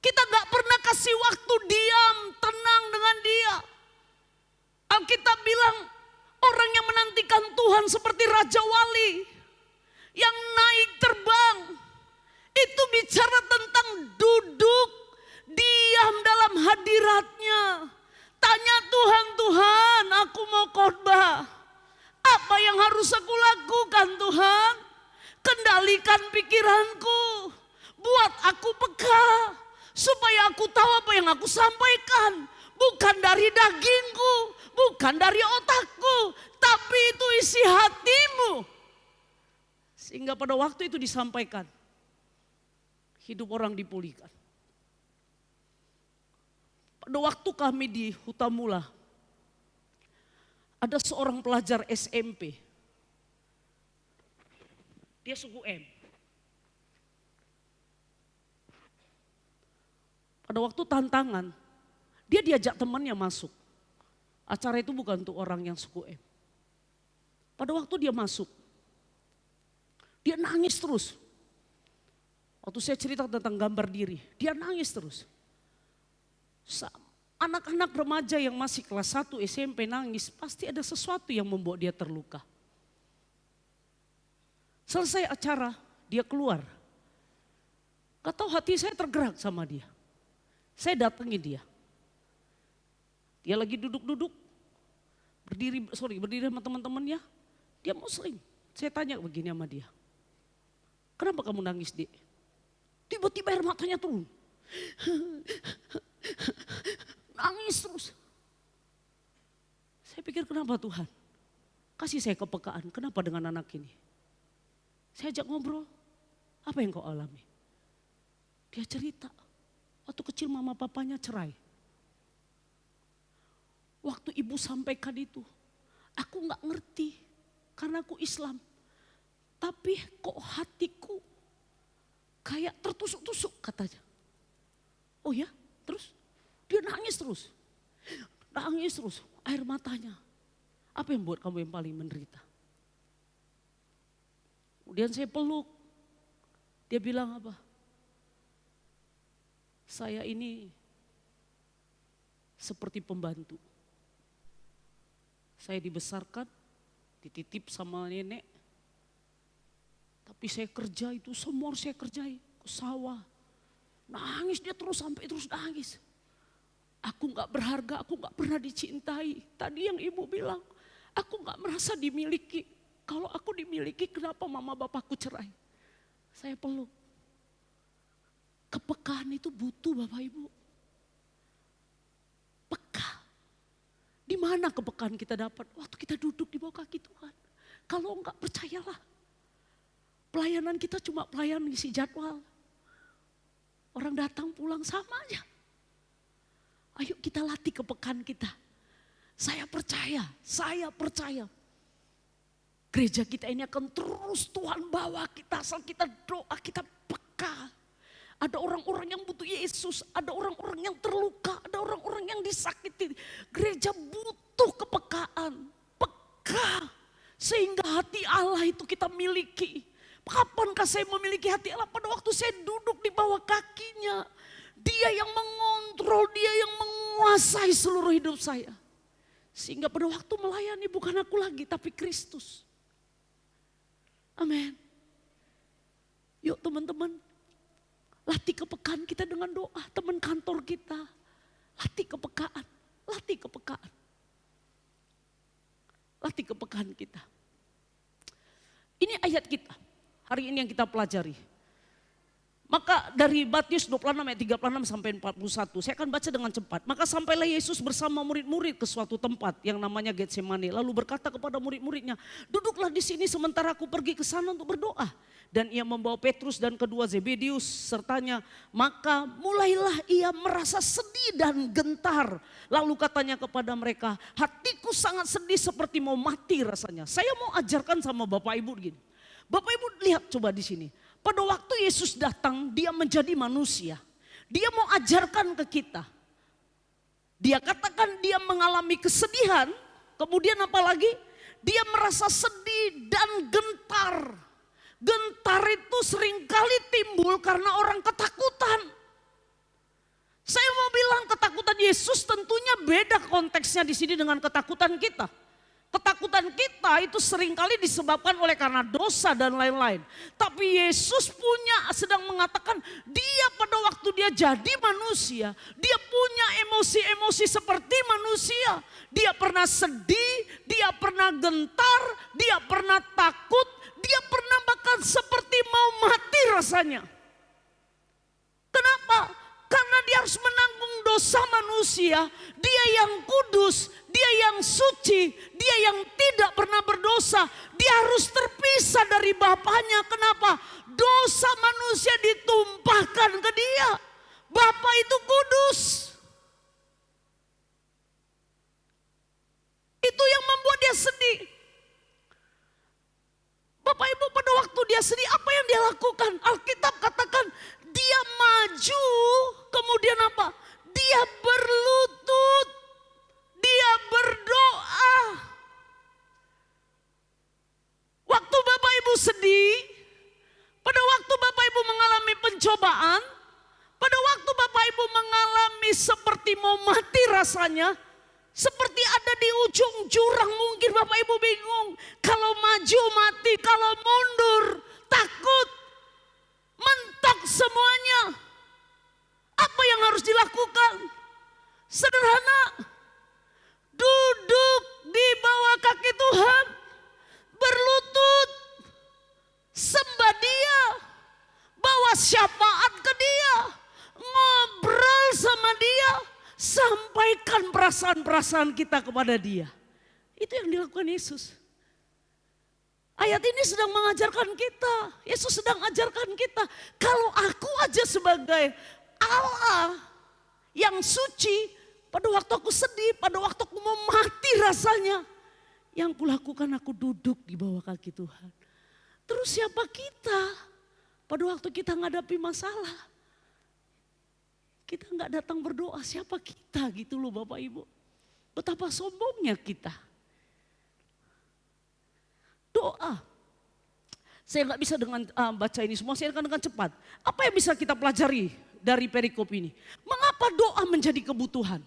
Kita gak pernah kasih waktu diam, tenang dengan dia. Alkitab bilang orang yang menantikan Tuhan seperti Raja Wali yang naik terbang. Itu bicara tentang duduk, diam dalam hadiratnya. Tanya Tuhan, Tuhan aku mau khotbah. Apa yang harus aku lakukan Tuhan? Kendalikan pikiranku. Buat aku peka. Supaya aku tahu apa yang aku sampaikan. Bukan dari dagingku. Bukan dari otakku. Tapi itu isi hatimu. Sehingga pada waktu itu disampaikan. Hidup orang dipulihkan. Pada waktu kami di Hutamula. Ada seorang pelajar SMP. Dia suku M. Pada waktu tantangan, dia diajak temannya masuk. Acara itu bukan untuk orang yang suku M. Pada waktu dia masuk, dia nangis terus. Waktu saya cerita tentang gambar diri, dia nangis terus. Anak-anak remaja yang masih kelas 1 SMP nangis, pasti ada sesuatu yang membuat dia terluka. Selesai acara, dia keluar. Gak tahu hati saya tergerak sama dia. Saya datangi dia. Dia lagi duduk-duduk, berdiri sama teman-temannya. Dia Muslim. Saya tanya begini sama dia. Kenapa kamu nangis, Dik? Tiba-tiba air matanya turun. Nangis terus. Saya pikir kenapa Tuhan? Kasih saya kepekaan, kenapa dengan anak ini? Saya ajak ngobrol, apa yang kau alami? Dia cerita, waktu kecil mama papanya cerai. Waktu ibu sampaikan itu, aku gak ngerti karena aku Islam. Tapi kok hatiku kayak tertusuk-tusuk katanya. Oh ya, terus dia nangis terus. Nangis terus, air matanya. Apa yang buat kamu yang paling menderita? Kemudian saya peluk. Dia bilang apa? Saya ini seperti pembantu. Saya dibesarkan, dititip sama nenek. Tapi saya kerja itu, semua harus saya kerjai. Ke sawah. Nangis dia terus sampai terus nangis. Aku gak berharga, aku gak pernah dicintai. Tadi yang ibu bilang, aku gak merasa dimiliki. Kalau aku dimiliki, kenapa mama bapakku cerai? Saya peluk. Kepekaan itu butuh Bapak Ibu. Peka. Di mana kepekaan kita dapat? Waktu kita duduk di bawah kaki Tuhan. Kalau enggak, percayalah. Pelayanan kita cuma pelayanan isi jadwal. Orang datang pulang sama aja. Ayo kita latih kepekaan kita. Saya percaya. Gereja kita ini akan terus Tuhan bawa kita asal kita doa, kita peka. Ada orang-orang yang butuh Yesus, ada orang-orang yang terluka, ada orang-orang yang disakiti. Gereja butuh kepekaan, peka. Sehingga hati Allah itu kita miliki. Kapankah saya memiliki hati Allah? Pada waktu saya duduk di bawah kakinya. Dia yang mengontrol, dia yang menguasai seluruh hidup saya. Sehingga pada waktu melayani bukan aku lagi tapi Kristus. Amin. Yuk teman-teman, latih kepekaan kita dengan doa. Teman kantor kita, latih kepekaan, latih kepekaan. Latih kepekaan kita. Ini ayat kita, hari ini yang kita pelajari. Maka dari Matius 26 ayat 36 sampai 41, saya akan baca dengan cepat. Maka sampailah Yesus bersama murid-murid ke suatu tempat yang namanya Getsemani. Lalu berkata kepada murid-muridnya, duduklah di sini sementara aku pergi ke sana untuk berdoa. Dan ia membawa Petrus dan kedua Zebedius sertanya. Maka mulailah ia merasa sedih dan gentar. Lalu katanya kepada mereka, hatiku sangat sedih seperti mau mati rasanya. Saya mau ajarkan sama Bapak Ibu gini. Bapak Ibu lihat coba di sini. Pada waktu Yesus datang, dia menjadi manusia. Dia mau ajarkan ke kita. Dia katakan dia mengalami kesedihan. Kemudian apa lagi? Dia merasa sedih dan gentar. Gentar itu seringkali timbul karena orang ketakutan. Saya mau bilang ketakutan Yesus tentunya beda konteksnya di sini dengan ketakutan kita. Ketakutan kita itu seringkali disebabkan oleh karena dosa dan lain-lain. Tapi Yesus sedang mengatakan dia pada waktu dia jadi manusia, dia punya emosi-emosi seperti manusia. Dia pernah sedih, dia pernah gentar, dia pernah takut, dia pernah bahkan seperti mau mati rasanya. Kenapa? Karena dia harus menanggung dosa manusia, dia yang kudus, dia yang suci, dia yang tidak pernah berdosa. Dia harus terpisah dari Bapaknya. Kenapa? Dosa manusia ditumpahkan ke dia. Bapa itu kudus. Itu yang membuat dia sedih. Bapak Ibu, pada waktu dia sedih, apa yang dia lakukan? Alkitab katakan dia maju, kemudian apa? Dia berlutut, dia berdoa. Waktu Bapak Ibu sedih, pada waktu Bapak Ibu mengalami pencobaan, pada waktu Bapak Ibu mengalami seperti mau mati rasanya, seperti ada di ujung jurang, mungkin Bapak Ibu bingung. Kalau maju mati, kalau mundur takut, mentok semuanya. Apa yang harus dilakukan? Sederhana, duduk di bawah kaki Tuhan, berlutut, sembah dia, bawa syafaat ke dia, ngobrol sama dia, sampaikan perasaan-perasaan kita kepada dia. Itu yang dilakukan Yesus. Ayat ini sedang mengajarkan kita, Yesus sedang ajarkan kita, kalau aku aja sebagai Allah yang suci, pada waktu aku sedih, pada waktu aku mau mati rasanya, yang kulakukan aku duduk di bawah kaki Tuhan. Terus siapa kita pada waktu kita menghadapi masalah? Kita nggak datang berdoa, siapa kita gitu loh Bapak Ibu. Betapa sombongnya kita. Doa. Saya nggak bisa dengan baca ini semua, saya akan dengan cepat. Apa yang bisa kita pelajari dari perikop ini? Mengapa doa menjadi kebutuhan?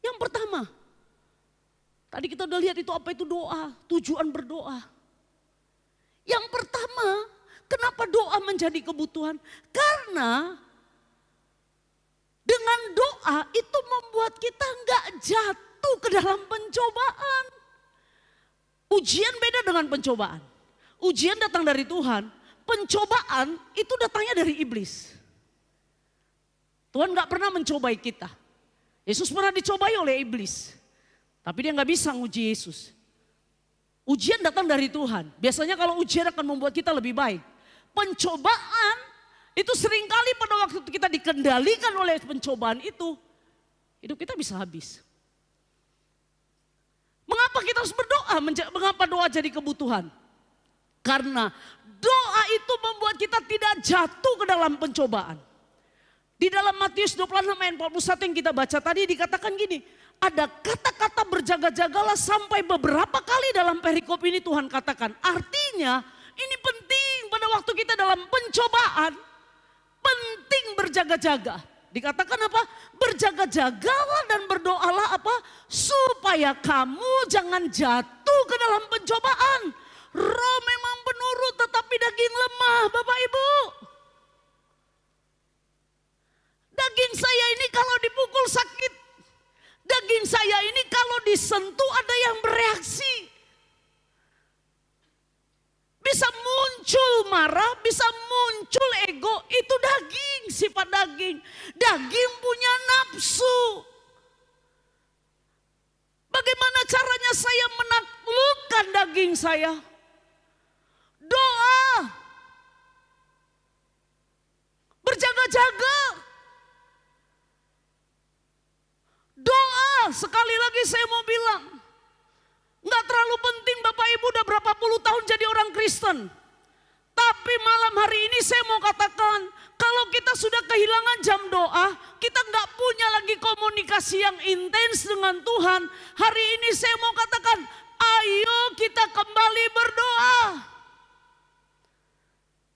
Yang pertama, tadi kita udah lihat itu apa itu doa, tujuan berdoa. Yang pertama, kenapa doa menjadi kebutuhan? Karena dengan doa itu membuat kita nggak jatuh ke dalam pencobaan. Ujian beda dengan pencobaan. Ujian datang dari Tuhan, pencobaan itu datangnya dari iblis. Tuhan gak pernah mencobai kita. Yesus pernah dicobai oleh iblis. Tapi dia gak bisa nguji Yesus. Ujian datang dari Tuhan. Biasanya kalau ujian akan membuat kita lebih baik. Pencobaan itu seringkali pada waktu kita dikendalikan oleh pencobaan itu, hidup kita bisa habis. Mengapa kita harus berdoa? Mengapa doa jadi kebutuhan? Karena doa itu membuat kita tidak jatuh ke dalam pencobaan. Di dalam Matius 26 ayat 41 yang kita baca tadi dikatakan gini, ada kata-kata berjaga-jagalah sampai beberapa kali dalam perikop ini Tuhan katakan. Artinya ini penting pada waktu kita dalam pencobaan, penting berjaga-jaga. Dikatakan apa? Berjaga-jagalah dan berdoalah apa? Supaya kamu jangan jatuh ke dalam pencobaan. Roh memang penurut tetapi daging lemah Bapak Ibu. Daging saya ini kalau dipukul sakit. Daging saya ini kalau disentuh ada yang bereaksi. Bisa muncul marah, bisa muncul ego, itu daging, sifat daging. Daging punya nafsu. Bagaimana caranya saya menaklukkan daging saya? Doa. Berjaga-jaga. Doa, sekali lagi saya mau bilang. Nggak terlalu penting Bapak Ibu udah berapa puluh tahun jadi orang Kristen. Tapi malam hari ini saya mau katakan, kalau kita sudah kehilangan jam doa, kita nggak punya lagi komunikasi yang intens dengan Tuhan. Hari ini saya mau katakan, ayo kita kembali berdoa.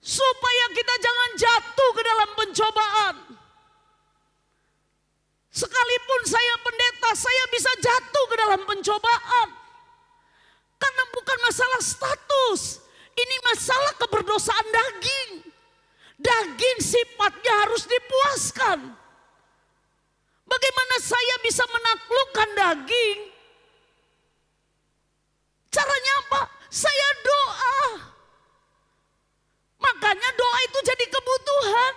Supaya kita jangan jatuh ke dalam pencobaan. Sekalipun saya pendeta, saya bisa jatuh ke dalam pencobaan. Karena bukan masalah status, ini masalah keberdosaan daging. Daging sifatnya harus dipuaskan. Bagaimana saya bisa menaklukkan daging? Caranya apa? Saya doa. Makanya doa itu jadi kebutuhan.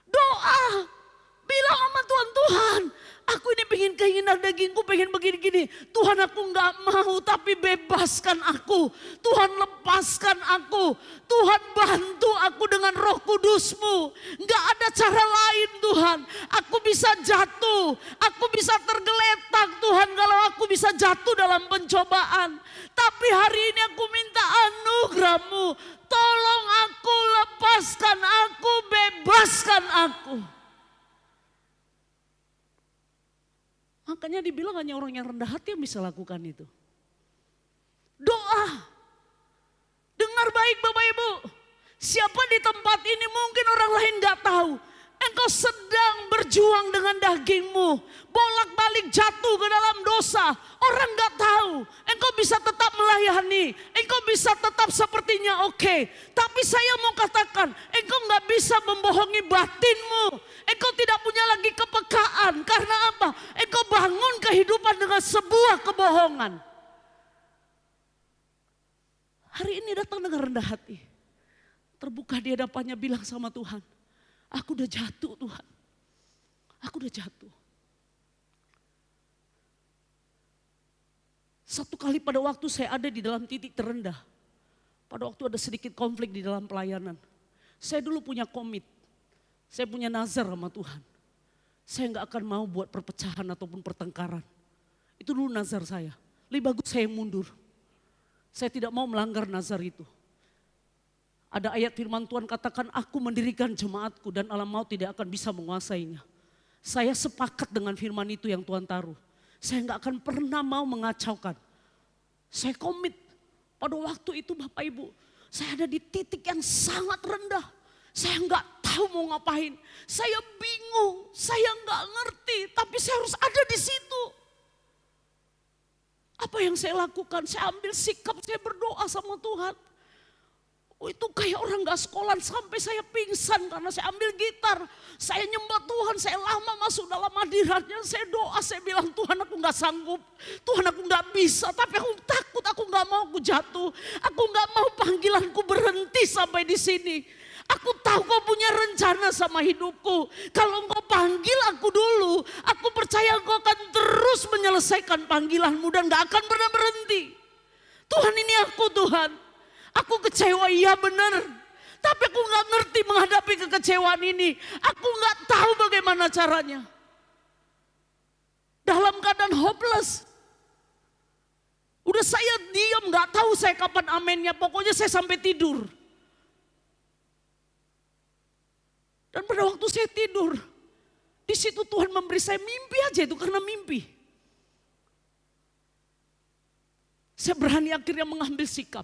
Doa. Bilang sama Tuhan, Tuhan, aku ini pengen keinginan dagingku, pengen begini-gini. Tuhan, aku gak mau, tapi bebaskan aku. Tuhan, lepaskan aku. Tuhan, bantu aku dengan Roh Kudus-Mu. Gak ada cara lain, Tuhan. Aku bisa jatuh, aku bisa tergeletak, Tuhan, kalau aku bisa jatuh dalam pencobaan. Tapi hari ini aku minta anugerah-Mu. Tolong aku, lepaskan aku, bebaskan aku. Makanya dibilang hanya orang yang rendah hati yang bisa lakukan itu. Doa. Dengar baik Bapak Ibu. Siapa di tempat ini mungkin orang lain gak tahu. Engkau sedang berjuang dengan dagingmu. Bolak-balik jatuh ke dalam dosa. Orang gak tahu. Engkau bisa tetap melayani. Engkau bisa tetap sepertinya oke. Tapi saya mau katakan, engkau gak bisa membohongi batinmu. Engkau tidak punya lagi kepekaan. Karena apa? Engkau bangun kehidupan dengan sebuah kebohongan. Hari ini datang dengan rendah hati. Terbuka di hadapannya, bilang sama Tuhan, aku udah jatuh Tuhan. Aku udah jatuh. Satu kali pada waktu saya ada di dalam titik terendah. Pada waktu ada sedikit konflik di dalam pelayanan. Saya dulu punya komit. Saya punya nazar sama Tuhan. Saya gak akan mau buat perpecahan ataupun pertengkaran. Itu dulu nazar saya. Lebih bagus saya mundur. Saya tidak mau melanggar nazar itu. Ada ayat firman Tuhan katakan, aku mendirikan jemaatku dan alam maut tidak akan bisa menguasainya. Saya sepakat dengan firman itu yang Tuhan taruh. Saya gak akan pernah mau mengacaukan. Saya komit. Pada waktu itu Bapak Ibu, saya ada di titik yang sangat rendah. Saya gak tahu mau ngapain. Saya bingung, saya gak ngerti, tapi saya harus ada di situ. Apa yang saya lakukan? Saya ambil sikap, saya berdoa sama Tuhan. Oh, itu kayak orang gak sekolah sampai saya pingsan karena saya ambil gitar. Saya nyembah Tuhan, saya lama masuk dalam hadiratnya. Saya doa, saya bilang Tuhan aku gak sanggup. Tuhan aku gak bisa, tapi aku takut, aku gak mau aku jatuh. Aku gak mau panggilanku berhenti sampai di sini. Aku tahu kau punya rencana sama hidupku. Kalau engkau panggil aku dulu, aku percaya engkau akan terus menyelesaikan panggilanmu dan gak akan pernah berhenti. Tuhan, ini aku Tuhan. Aku kecewa, iya benar. Tapi aku gak ngerti menghadapi kekecewaan ini. Aku gak tahu bagaimana caranya. Dalam keadaan hopeless. Udah saya diam, gak tahu saya kapan amennya. Pokoknya saya sampai tidur. Dan pada waktu saya tidur, di situ Tuhan memberi saya mimpi aja itu karena mimpi. Saya berani akhirnya mengambil sikap.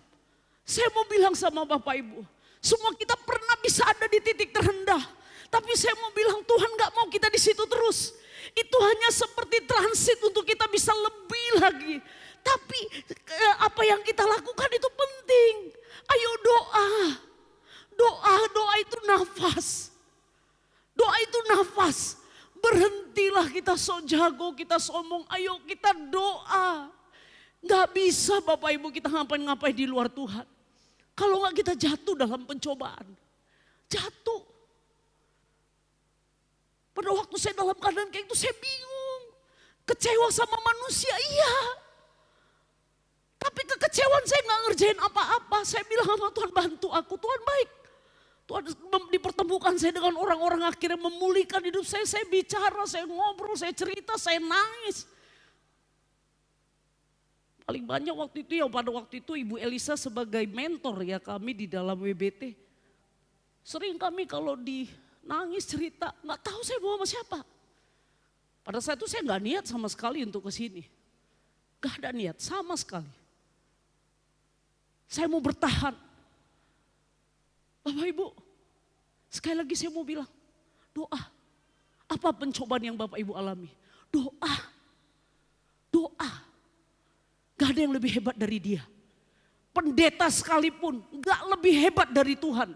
Saya mau bilang sama Bapak Ibu, semua kita pernah bisa ada di titik terendah. Tapi saya mau bilang Tuhan gak mau kita di situ terus. Itu hanya seperti transit untuk kita bisa lebih lagi. Tapi apa yang kita lakukan itu penting. Ayo doa. Doa itu nafas. Doa itu nafas. Berhentilah kita so jago, kita sombong. Ayo kita doa. Gak bisa Bapak Ibu kita ngapain-ngapain di luar Tuhan. Kalau gak kita jatuh dalam pencobaan. Jatuh. Pada waktu saya dalam keadaan kayak itu saya bingung. Kecewa sama manusia, iya. Tapi kekecewaan saya gak ngerjain apa-apa. Saya bilang sama Tuhan, bantu aku, Tuhan baik. Tuhan dipertemukan saya dengan orang-orang akhirnya memulihkan hidup saya. Saya bicara, saya ngobrol, saya cerita, saya nangis. Paling banyak waktu itu ya pada waktu itu Ibu Elisa sebagai mentor ya kami di dalam WBT. Sering kami kalau nangis cerita, gak tahu saya mau sama siapa. Pada saat itu saya gak niat sama sekali untuk ke sini. Gak ada niat sama sekali. Saya mau bertahan. Bapak Ibu, sekali lagi saya mau bilang, doa. Apa pencobaan yang Bapak Ibu alami? Doa. Doa. Gak ada yang lebih hebat dari dia. Pendeta sekalipun gak lebih hebat dari Tuhan.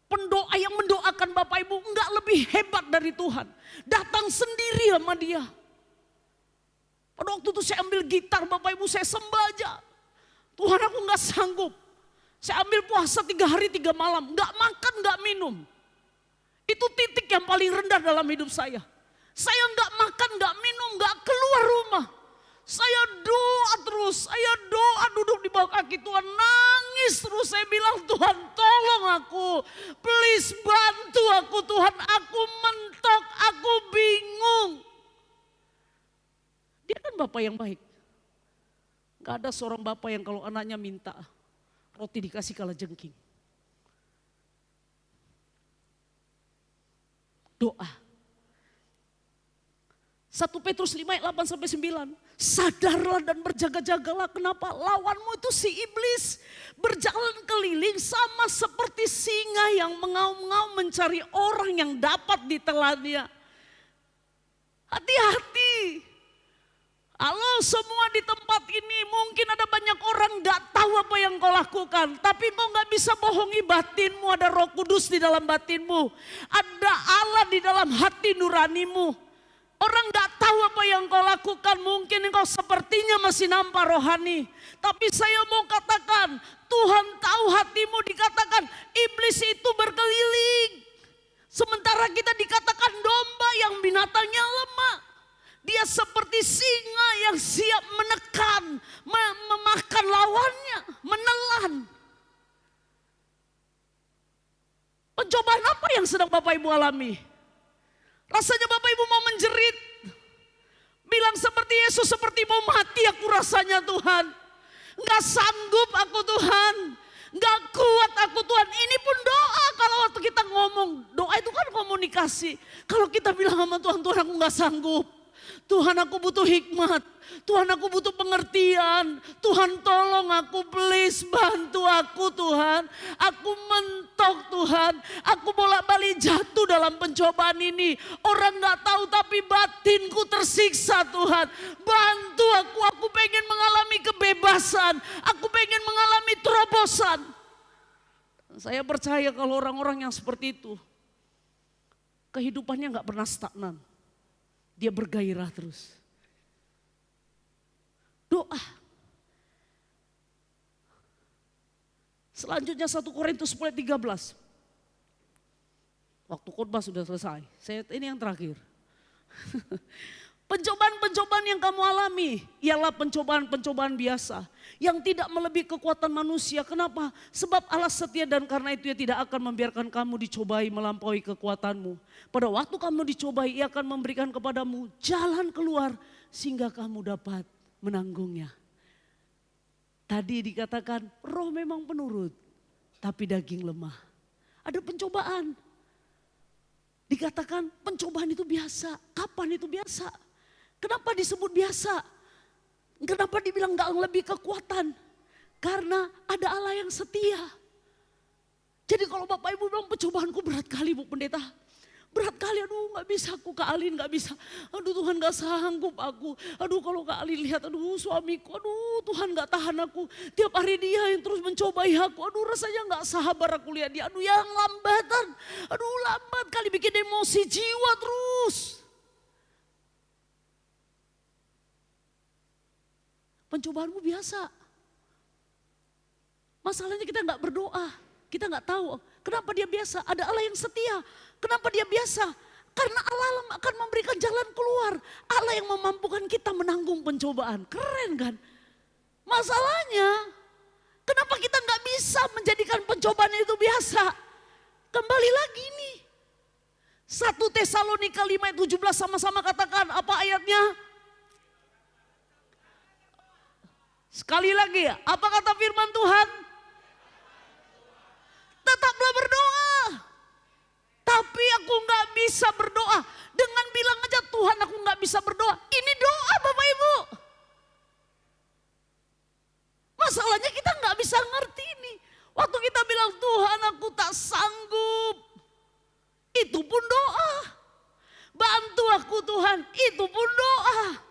Pendoa yang mendoakan Bapak Ibu gak lebih hebat dari Tuhan. Datang sendiri sama dia. Pada waktu itu saya ambil gitar Bapak Ibu, saya sembah aja. Tuhan, aku gak sanggup. Saya ambil puasa 3 hari 3 malam. Gak makan, gak minum. Itu titik yang paling rendah dalam hidup saya. Saya gak makan, gak minum, gak keluar rumah. Saya doa terus, saya doa duduk di bawah kaki Tuhan, nangis terus. Saya bilang, Tuhan tolong aku, please bantu aku Tuhan, aku mentok, aku bingung. Dia kan Bapak yang baik. Gak ada seorang Bapak yang kalau anaknya minta roti dikasih kalajengking. Doa. 1 Petrus 5 ayat 8 sampai 9. Sadarlah dan berjaga-jagalah, kenapa? Lawanmu itu si iblis berjalan keliling sama seperti singa yang mengaum-ngaum mencari orang yang dapat ditelannya. Hati-hati. Halo semua di tempat ini, mungkin ada banyak orang gak tahu apa yang kau lakukan. Tapi kau gak bisa bohongi batinmu, ada Roh Kudus di dalam batinmu. Ada Allah di dalam hati nuranimu. Orang gak tahu apa yang kau lakukan, mungkin engkau sepertinya masih nampak rohani. Tapi saya mau katakan, Tuhan tahu hatimu, dikatakan iblis itu berkeliling. Sementara kita dikatakan domba yang binatangnya lemah. Dia seperti singa yang siap menekan, memakan lawannya, menelan. Pencobaan apa yang sedang Bapak Ibu alami? Rasanya Bapak Ibu mau menjerit. Bilang seperti Yesus, seperti mau mati aku rasanya Tuhan. Gak sanggup aku Tuhan. Gak kuat aku Tuhan. Ini pun doa kalau waktu kita ngomong. Doa itu kan komunikasi. Kalau kita bilang sama Tuhan, Tuhan aku gak sanggup. Tuhan aku butuh hikmat, Tuhan aku butuh pengertian, Tuhan tolong aku, please bantu aku Tuhan. Aku mentok Tuhan, aku bolak-balik jatuh dalam pencobaan ini. Orang gak tahu tapi batinku tersiksa Tuhan. Bantu aku pengen mengalami kebebasan, aku pengen mengalami terobosan. Saya percaya kalau orang-orang yang seperti itu, kehidupannya gak pernah stagnan. Dia bergairah terus. Doa. Selanjutnya 1 Korintus 10 ayat 13. Waktu khotbah sudah selesai. Ini yang terakhir. Pencobaan-pencobaan yang kamu alami ialah pencobaan-pencobaan biasa yang tidak melebihi kekuatan manusia. Kenapa? Sebab Allah setia dan karena itu Ia tidak akan membiarkan kamu dicobai melampaui kekuatanmu. Pada waktu kamu dicobai, Ia akan memberikan kepadamu jalan keluar sehingga kamu dapat menanggungnya. Tadi dikatakan roh memang penurut, tapi daging lemah. Ada pencobaan. Dikatakan pencobaan itu biasa. Kapan itu biasa? Kenapa disebut biasa? Kenapa dibilang gak lebih kekuatan? Karena ada Allah yang setia. Jadi kalau Bapak Ibu bilang pencobaanku berat kali Bu Pendeta. Berat kali, aduh gak bisa aku, Kak Alin gak bisa. Aduh Tuhan gak sanggup aku. Aduh kalau Kak Alin lihat, aduh suamiku, aduh Tuhan gak tahan aku. Tiap hari dia yang terus mencobai aku. Aduh rasanya gak sabar aku lihat dia. Aduh yang lambatan. Aduh lambat kali bikin emosi jiwa terus. Pencobaanmu biasa. Masalahnya kita gak berdoa. Kita gak tahu kenapa dia biasa. Ada Allah yang setia. Kenapa dia biasa? Karena Allah akan memberikan jalan keluar. Allah yang memampukan kita menanggung pencobaan. Keren kan? Masalahnya, kenapa kita gak bisa menjadikan pencobaan itu biasa? Kembali lagi nih. 1 Tesalonika 5 ayat 17 sama-sama katakan apa ayatnya? Sekali lagi ya, apa kata firman Tuhan? Tetaplah berdoa. Tapi aku gak bisa berdoa. Dengan bilang aja Tuhan aku gak bisa berdoa. Ini doa Bapak Ibu. Masalahnya kita gak bisa ngerti ini. Waktu kita bilang Tuhan aku tak sanggup. Itu pun doa. Bantu aku Tuhan, itu pun doa.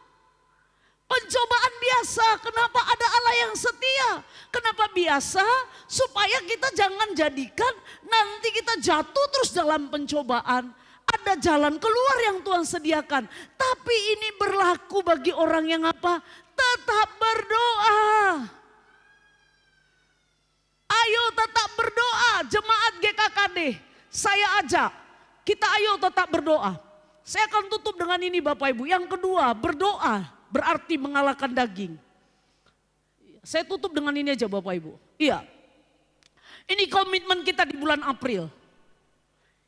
Pencobaan biasa, kenapa ada Allah yang setia? Kenapa biasa? Supaya kita jangan jadikan nanti kita jatuh terus dalam pencobaan. Ada jalan keluar yang Tuhan sediakan. Tapi ini berlaku bagi orang yang apa? Tetap berdoa. Ayo tetap berdoa, jemaat GKKD. Saya ajak, kita ayo tetap berdoa. Saya akan tutup dengan ini Bapak Ibu. Yang kedua, berdoa berarti mengalahkan daging. Saya tutup dengan ini aja Bapak Ibu. Iya. Ini komitmen kita di bulan April.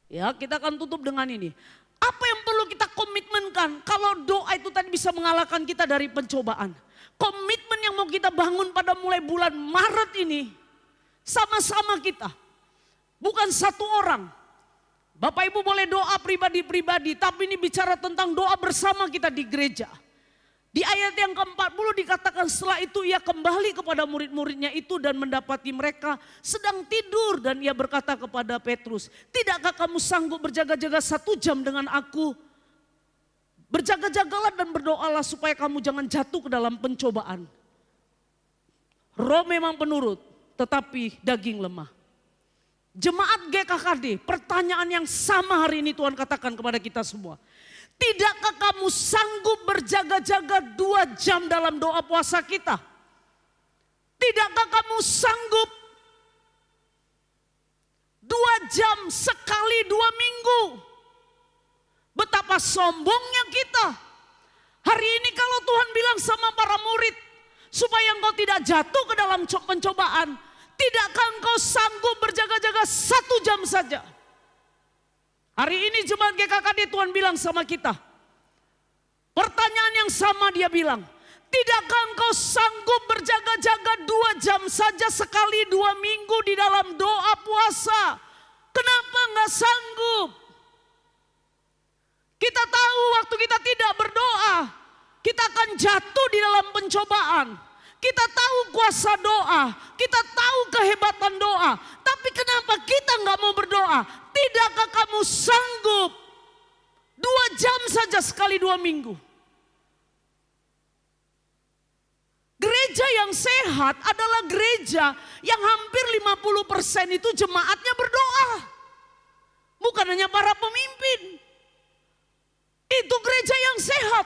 Ya, kita akan tutup dengan ini. Apa yang perlu kita komitmenkan kalau doa itu tadi bisa mengalahkan kita dari pencobaan? Komitmen yang mau kita bangun pada mulai bulan Maret ini sama-sama kita. Bukan satu orang. Bapak Ibu boleh doa pribadi-pribadi, tapi ini bicara tentang doa bersama kita di gereja. Di ayat yang ke-40 dikatakan setelah itu ia kembali kepada murid-muridnya itu dan mendapati mereka sedang tidur. Dan ia berkata kepada Petrus, tidakkah kamu sanggup berjaga-jaga 1 jam dengan aku? Berjaga-jagalah dan berdoalah supaya kamu jangan jatuh ke dalam pencobaan. Roh memang penurut, tetapi daging lemah. Jemaat GKKD, pertanyaan yang sama hari ini Tuhan katakan kepada kita semua. Tidakkah kamu sanggup berjaga-jaga 2 jam dalam doa puasa kita? Tidakkah kamu sanggup 2 jam sekali 2 minggu? Betapa sombongnya kita. Hari ini kalau Tuhan bilang sama para murid, supaya engkau tidak jatuh ke dalam pencobaan, tidakkah engkau sanggup berjaga-jaga 1 jam saja? Hari ini jemaat GKKD Tuhan bilang sama kita. Pertanyaan yang sama dia bilang. Tidakkah engkau sanggup berjaga-jaga 2 jam saja sekali 2 minggu di dalam doa puasa? Kenapa enggak sanggup? Kita tahu waktu kita tidak berdoa, kita akan jatuh di dalam pencobaan. Kita tahu kuasa doa, kita tahu kehebatan doa. Tapi kenapa kita enggak mau berdoa? Tidakkah kamu sanggup 2 jam saja sekali 2 minggu? Gereja yang sehat adalah gereja yang hampir 50% itu jemaatnya berdoa. Bukan hanya para pemimpin. Itu gereja yang sehat.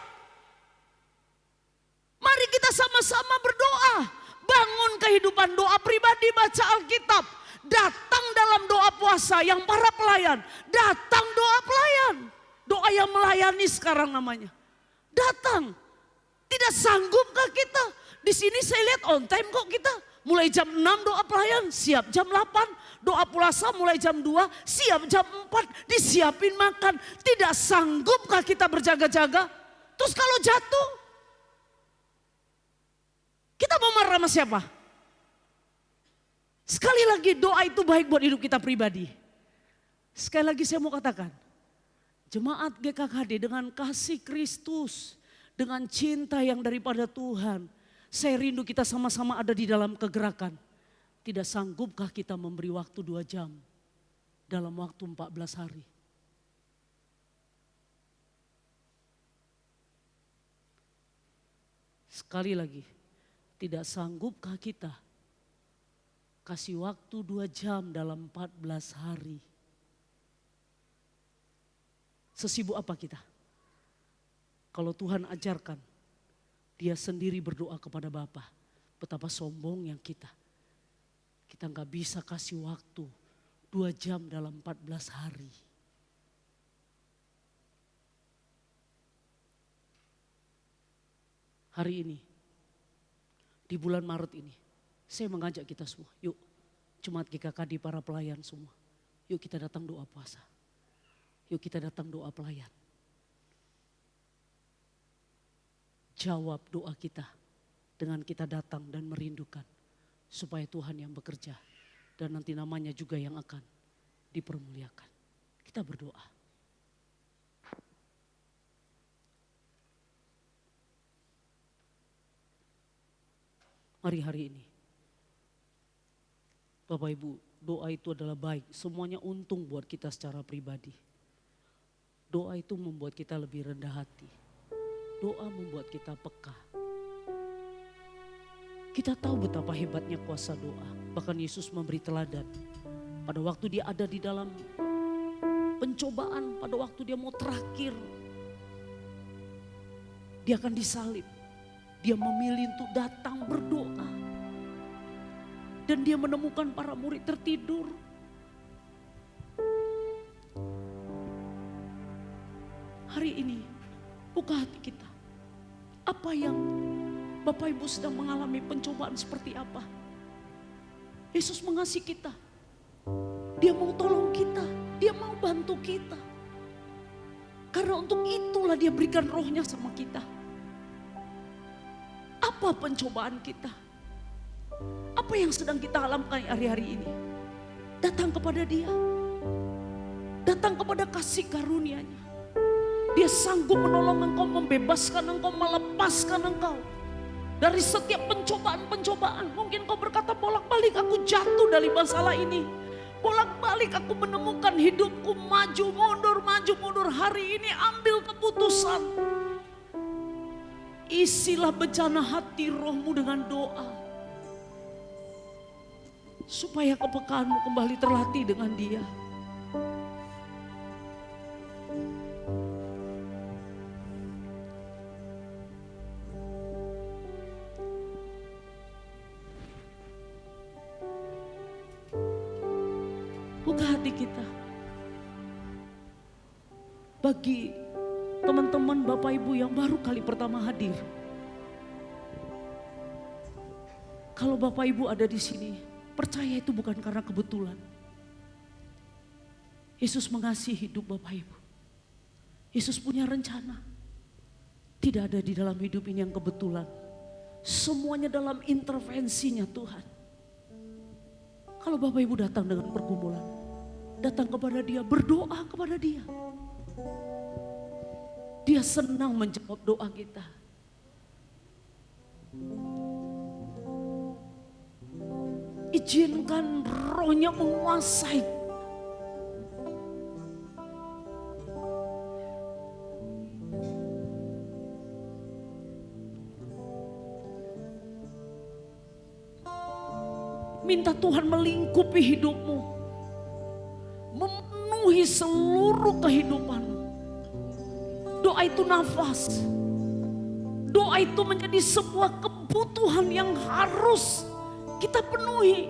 Mari kita sama-sama berdoa. Bangun kehidupan doa pribadi, baca Alkitab. Datang dalam doa puasa yang para pelayan. Datang doa pelayan. Doa yang melayani sekarang namanya. Datang. Tidak sanggupkah kita? Di sini saya lihat on time kok kita. Mulai jam 6 doa pelayan, siap jam 8. Doa puasa mulai jam 2, siap jam 4. Disiapin makan. Tidak sanggupkah kita berjaga-jaga? Terus kalau jatuh, kita mau marah sama siapa? Sekali lagi doa itu baik buat hidup kita pribadi. Sekali lagi saya mau katakan. Jemaat GKKD dengan kasih Kristus. Dengan cinta yang daripada Tuhan. Saya rindu kita sama-sama ada di dalam kegerakan. Tidak sanggupkah kita memberi waktu 2 jam. Dalam waktu 14 hari. Sekali lagi. Tidak sanggupkah kita kasih waktu 2 jam dalam 14 hari. Sesibuk apa kita? Kalau Tuhan ajarkan, dia sendiri berdoa kepada Bapa. Betapa sombongnya kita. Kita nggak bisa kasih waktu 2 jam dalam 14 hari. Hari ini, di bulan Maret ini, saya mengajak kita semua, yuk jemaat GKKD para pelayan semua. Yuk kita datang doa puasa. Yuk kita datang doa pelayan. Jawab doa kita dengan kita datang dan merindukan. Supaya Tuhan yang bekerja dan nanti namanya juga yang akan dipermuliakan. Kita berdoa. Mari hari ini. Bapak Ibu, doa itu adalah baik. Semuanya untung buat kita secara pribadi. Doa itu membuat kita lebih rendah hati. Doa membuat kita peka. Kita tahu betapa hebatnya kuasa doa. Bahkan Yesus memberi teladan. Pada waktu dia ada di dalam pencobaan, pada waktu dia mau terakhir, dia akan disalib. Dia memilih untuk datang berdoa. Dan dia menemukan para murid tertidur. Hari ini buka hati kita. Apa yang Bapak Ibu sedang mengalami pencobaan seperti apa? Yesus mengasihi kita. Dia mau tolong kita. Dia mau bantu kita. Karena untuk itulah dia berikan rohnya sama kita. Apa pencobaan kita? Apa yang sedang kita alami hari-hari ini? Datang kepada dia. Datang kepada kasih karunia-Nya. Dia sanggup menolong engkau, membebaskan engkau, melepaskan engkau. Dari setiap pencobaan-pencobaan. Mungkin kau berkata, bolak-balik aku jatuh dari masalah ini. Bolak-balik aku menemukan hidupku maju mundur. Hari ini ambil keputusan. Isilah bencana hati rohmu dengan doa. Supaya kepekaanmu kembali terlatih dengan dia. Buka hati kita. Bagi teman-teman Bapak Ibu yang baru kali pertama hadir. Kalau Bapak Ibu ada di sini, percaya itu bukan karena kebetulan. Yesus mengasihi hidup Bapak Ibu. Yesus punya rencana. Tidak ada di dalam hidup ini yang kebetulan. Semuanya dalam intervensinya Tuhan. Kalau Bapak Ibu datang dengan pergumulan, datang kepada dia, berdoa kepada dia. Dia senang menjawab doa kita. Izinkan rohnya menguasai. Minta Tuhan melingkupi hidupmu. Memenuhi seluruh kehidupanmu. Doa itu nafas. Doa itu menjadi sebuah kebutuhan yang harus kita penuhi.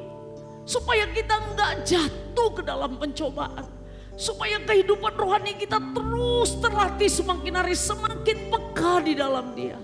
Supaya kita enggak jatuh ke dalam pencobaan. Supaya kehidupan rohani kita terus terlatih semakin hari semakin peka di dalam dia.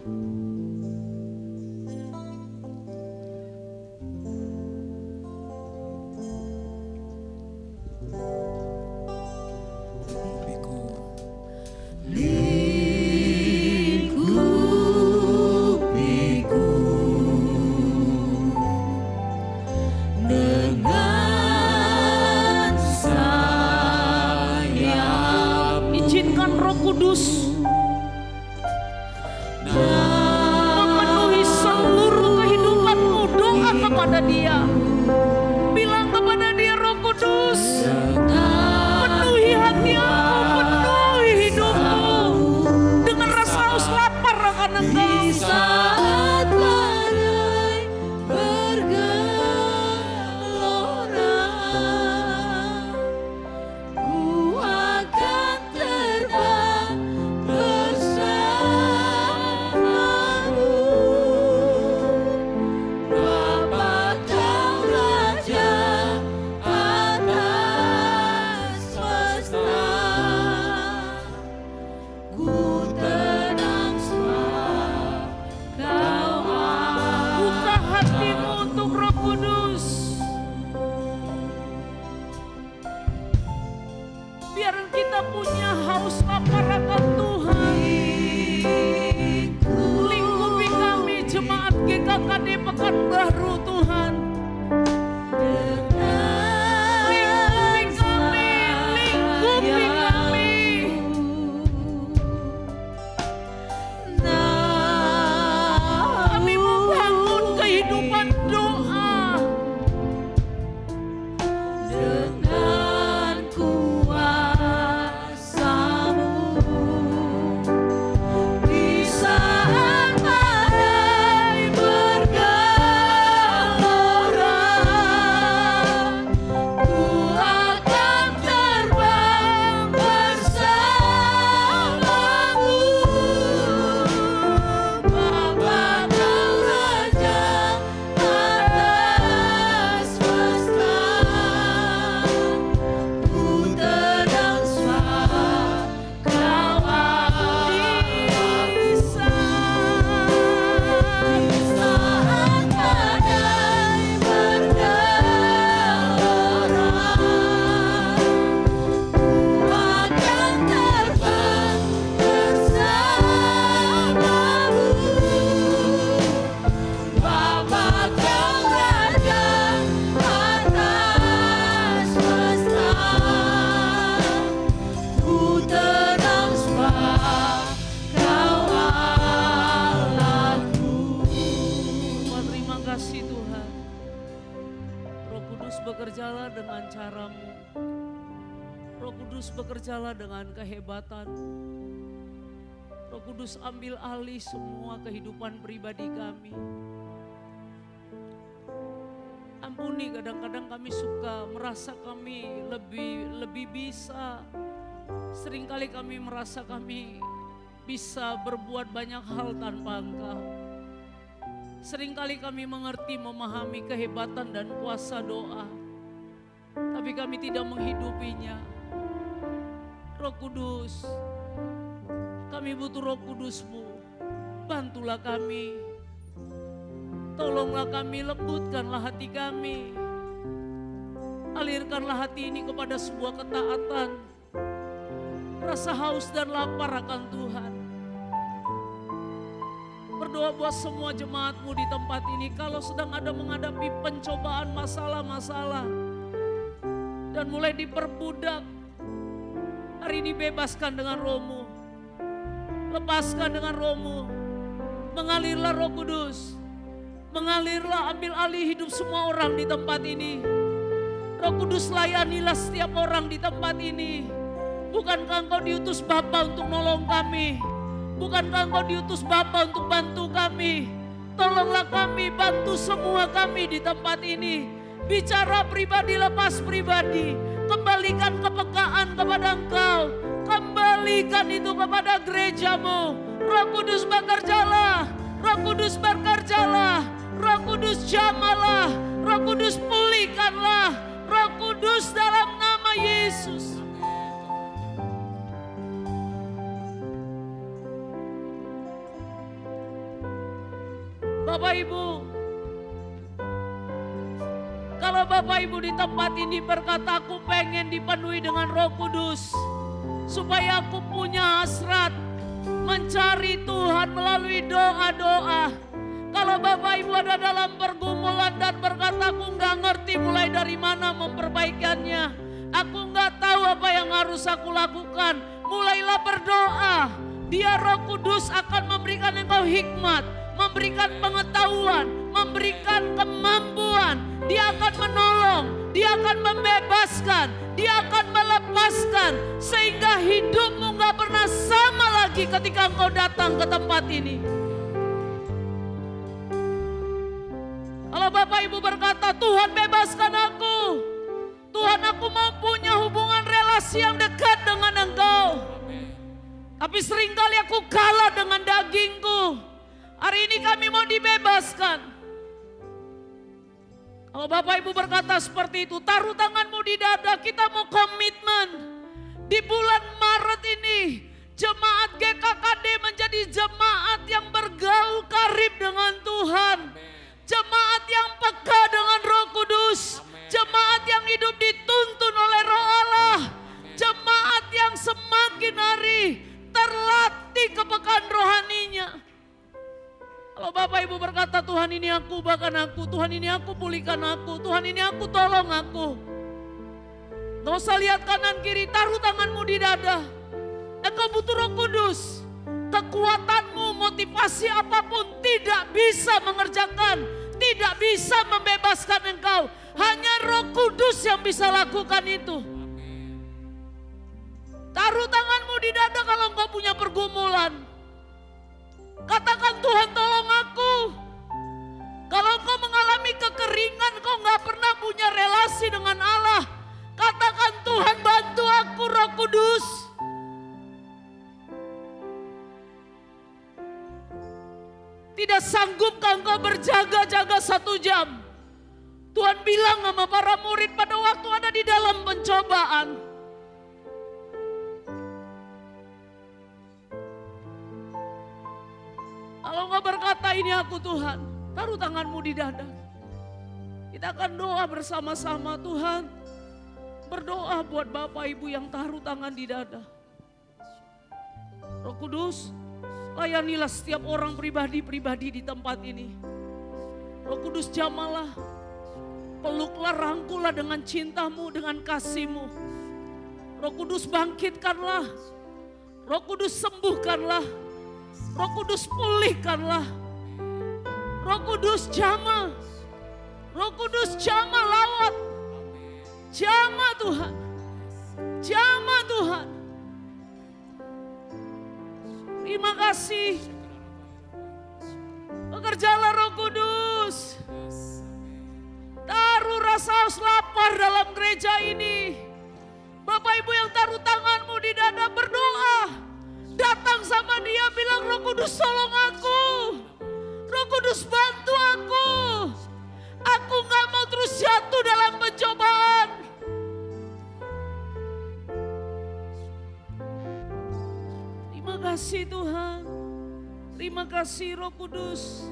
Kudus memenuhi seluruh kehidupanmu. Doa kepada dia, bilang kepada dia, Roh Kudus penuhi hati aku, penuhi hidupku dengan rasa haus lapar akan engkau. Saat badai bergelora, ku akan terbang bersamamu. Bapa Kau Raja atas semesta, ku tenang sebab Kau ada. Buka hatimu untuk Roh Kudus. Biar kita punya haus lapar akan Tuhan. Lingkupi kami jemaat GKKD Pekanbaru Tuhan. Lingkupi kami, lingkupi kami. Kami membangun kehidupan doa. Dengan kuasa-Mu bekerjalah dengan caramu. Roh Kudus bekerjalah dengan kehebatan. Roh Kudus ambil alih semua kehidupan pribadi kami. Ampuni, kadang-kadang kami suka merasa kami lebih bisa. Seringkali kami merasa kami bisa berbuat banyak hal tanpa Engkau. Seringkali kami mengerti, memahami kehebatan dan kuasa doa, tapi kami tidak menghidupinya. Roh Kudus, kami butuh Roh Kudus-Mu. Bantulah kami. Tolonglah kami, lembutkanlah hati kami. Alirkanlah hati ini kepada sebuah ketaatan. Rasa haus dan lapar akan Tuhan. Berdoa buat semua jemaat-Mu di tempat ini. Kalau sedang ada menghadapi pencobaan, masalah-masalah, dan mulai diperbudak, hari ini bebaskan dengan Roh-Mu. Lepaskan dengan Roh-Mu. Mengalirlah Roh Kudus. Mengalirlah, ambil alih hidup semua orang di tempat ini. Roh Kudus, layanilah setiap orang di tempat ini. Bukankah Engkau diutus Bapa untuk nolong kami? Bukankah Engkau diutus Bapa untuk bantu kami? Tolonglah kami, bantu semua kami di tempat ini. Bicara pribadi, lepas pribadi. Kembalikan kepekaan kepada Engkau. Kembalikan itu kepada gereja-Mu. Roh Kudus bekerjalah. Roh Kudus bekerjalah. Roh Kudus jamalah. Roh Kudus pulihkanlah. Roh Kudus dalam nama Yesus. Bapak Ibu, kalau Bapak Ibu di tempat ini berkata, aku pengen dipenuhi dengan Roh Kudus, supaya aku punya hasrat mencari Tuhan melalui doa-doa. Kalau Bapak Ibu ada dalam pergumulan dan berkata, aku nggak ngerti mulai dari mana memperbaikannya, aku nggak tahu apa yang harus aku lakukan, mulailah berdoa. Dia Roh Kudus akan memberikan engkau hikmat, memberikan pengetahuan, memberikan kemampuan. Dia akan menolong, Dia akan membebaskan, Dia akan melepaskan, sehingga hidupmu gak pernah sama lagi ketika engkau datang ke tempat ini. Kalau Bapak Ibu berkata, Tuhan bebaskan aku, Tuhan aku mau punya hubungan relasi yang dekat dengan Engkau, tapi seringkali aku kalah dengan dagingku. Hari ini kami mau dibebaskan. Kalau Bapak Ibu berkata seperti itu, taruh tanganmu di dada, kita mau komitmen. Di bulan Maret ini, jemaat GKKD menjadi jemaat yang bergaul karib dengan Tuhan. Jemaat yang peka dengan Roh Kudus. Jemaat yang hidup dituntun oleh Roh Allah. Jemaat yang semakin hari terlatih kepekaan rohaninya. Kalau Bapak Ibu berkata, Tuhan ini aku, bahkan aku, Tuhan ini aku, pulihkan aku, Tuhan ini aku, tolong aku. Gak usah lihat kanan kiri, taruh tanganmu di dada. Engkau butuh Roh Kudus. Kekuatanmu, motivasi apapun tidak bisa mengerjakan, tidak bisa membebaskan engkau. Hanya Roh Kudus yang bisa lakukan itu. Taruh tanganmu di dada kalau engkau punya pergumulan. Katakan, Tuhan tolong aku. Kalau engkau mengalami kekeringan, engkau gak pernah punya relasi dengan Allah, katakan, Tuhan bantu aku, Roh Kudus. Tidak sanggupkah engkau berjaga-jaga 1 jam? Tuhan bilang sama para murid pada waktu ada di dalam pencobaan. Kalau engkau berkata, ini aku Tuhan, taruh tanganmu di dada. Kita akan doa bersama-sama. Tuhan, berdoa buat Bapak Ibu yang taruh tangan di dada. Roh Kudus, layanilah setiap orang pribadi-pribadi di tempat ini. Roh Kudus jamalah, peluklah, rangkullah dengan cintamu, dengan kasihmu. Roh Kudus bangkitkanlah, Roh Kudus sembuhkanlah, Roh Kudus pulihkanlah, Roh Kudus jamah, Roh Kudus jamah lawat, Jamah Tuhan. Jamah Tuhan. Terima kasih. Bekerjalah Roh Kudus. Taruh rasa haus lapar dalam gereja ini. Bapak Ibu yang taruh tanganmu di dada berdoa. Datang sama dia bilang, Roh Kudus tolong aku. Roh Kudus bantu aku. Aku gak mau terus jatuh dalam pencobaan. Terima kasih Tuhan. Terima kasih Roh Kudus.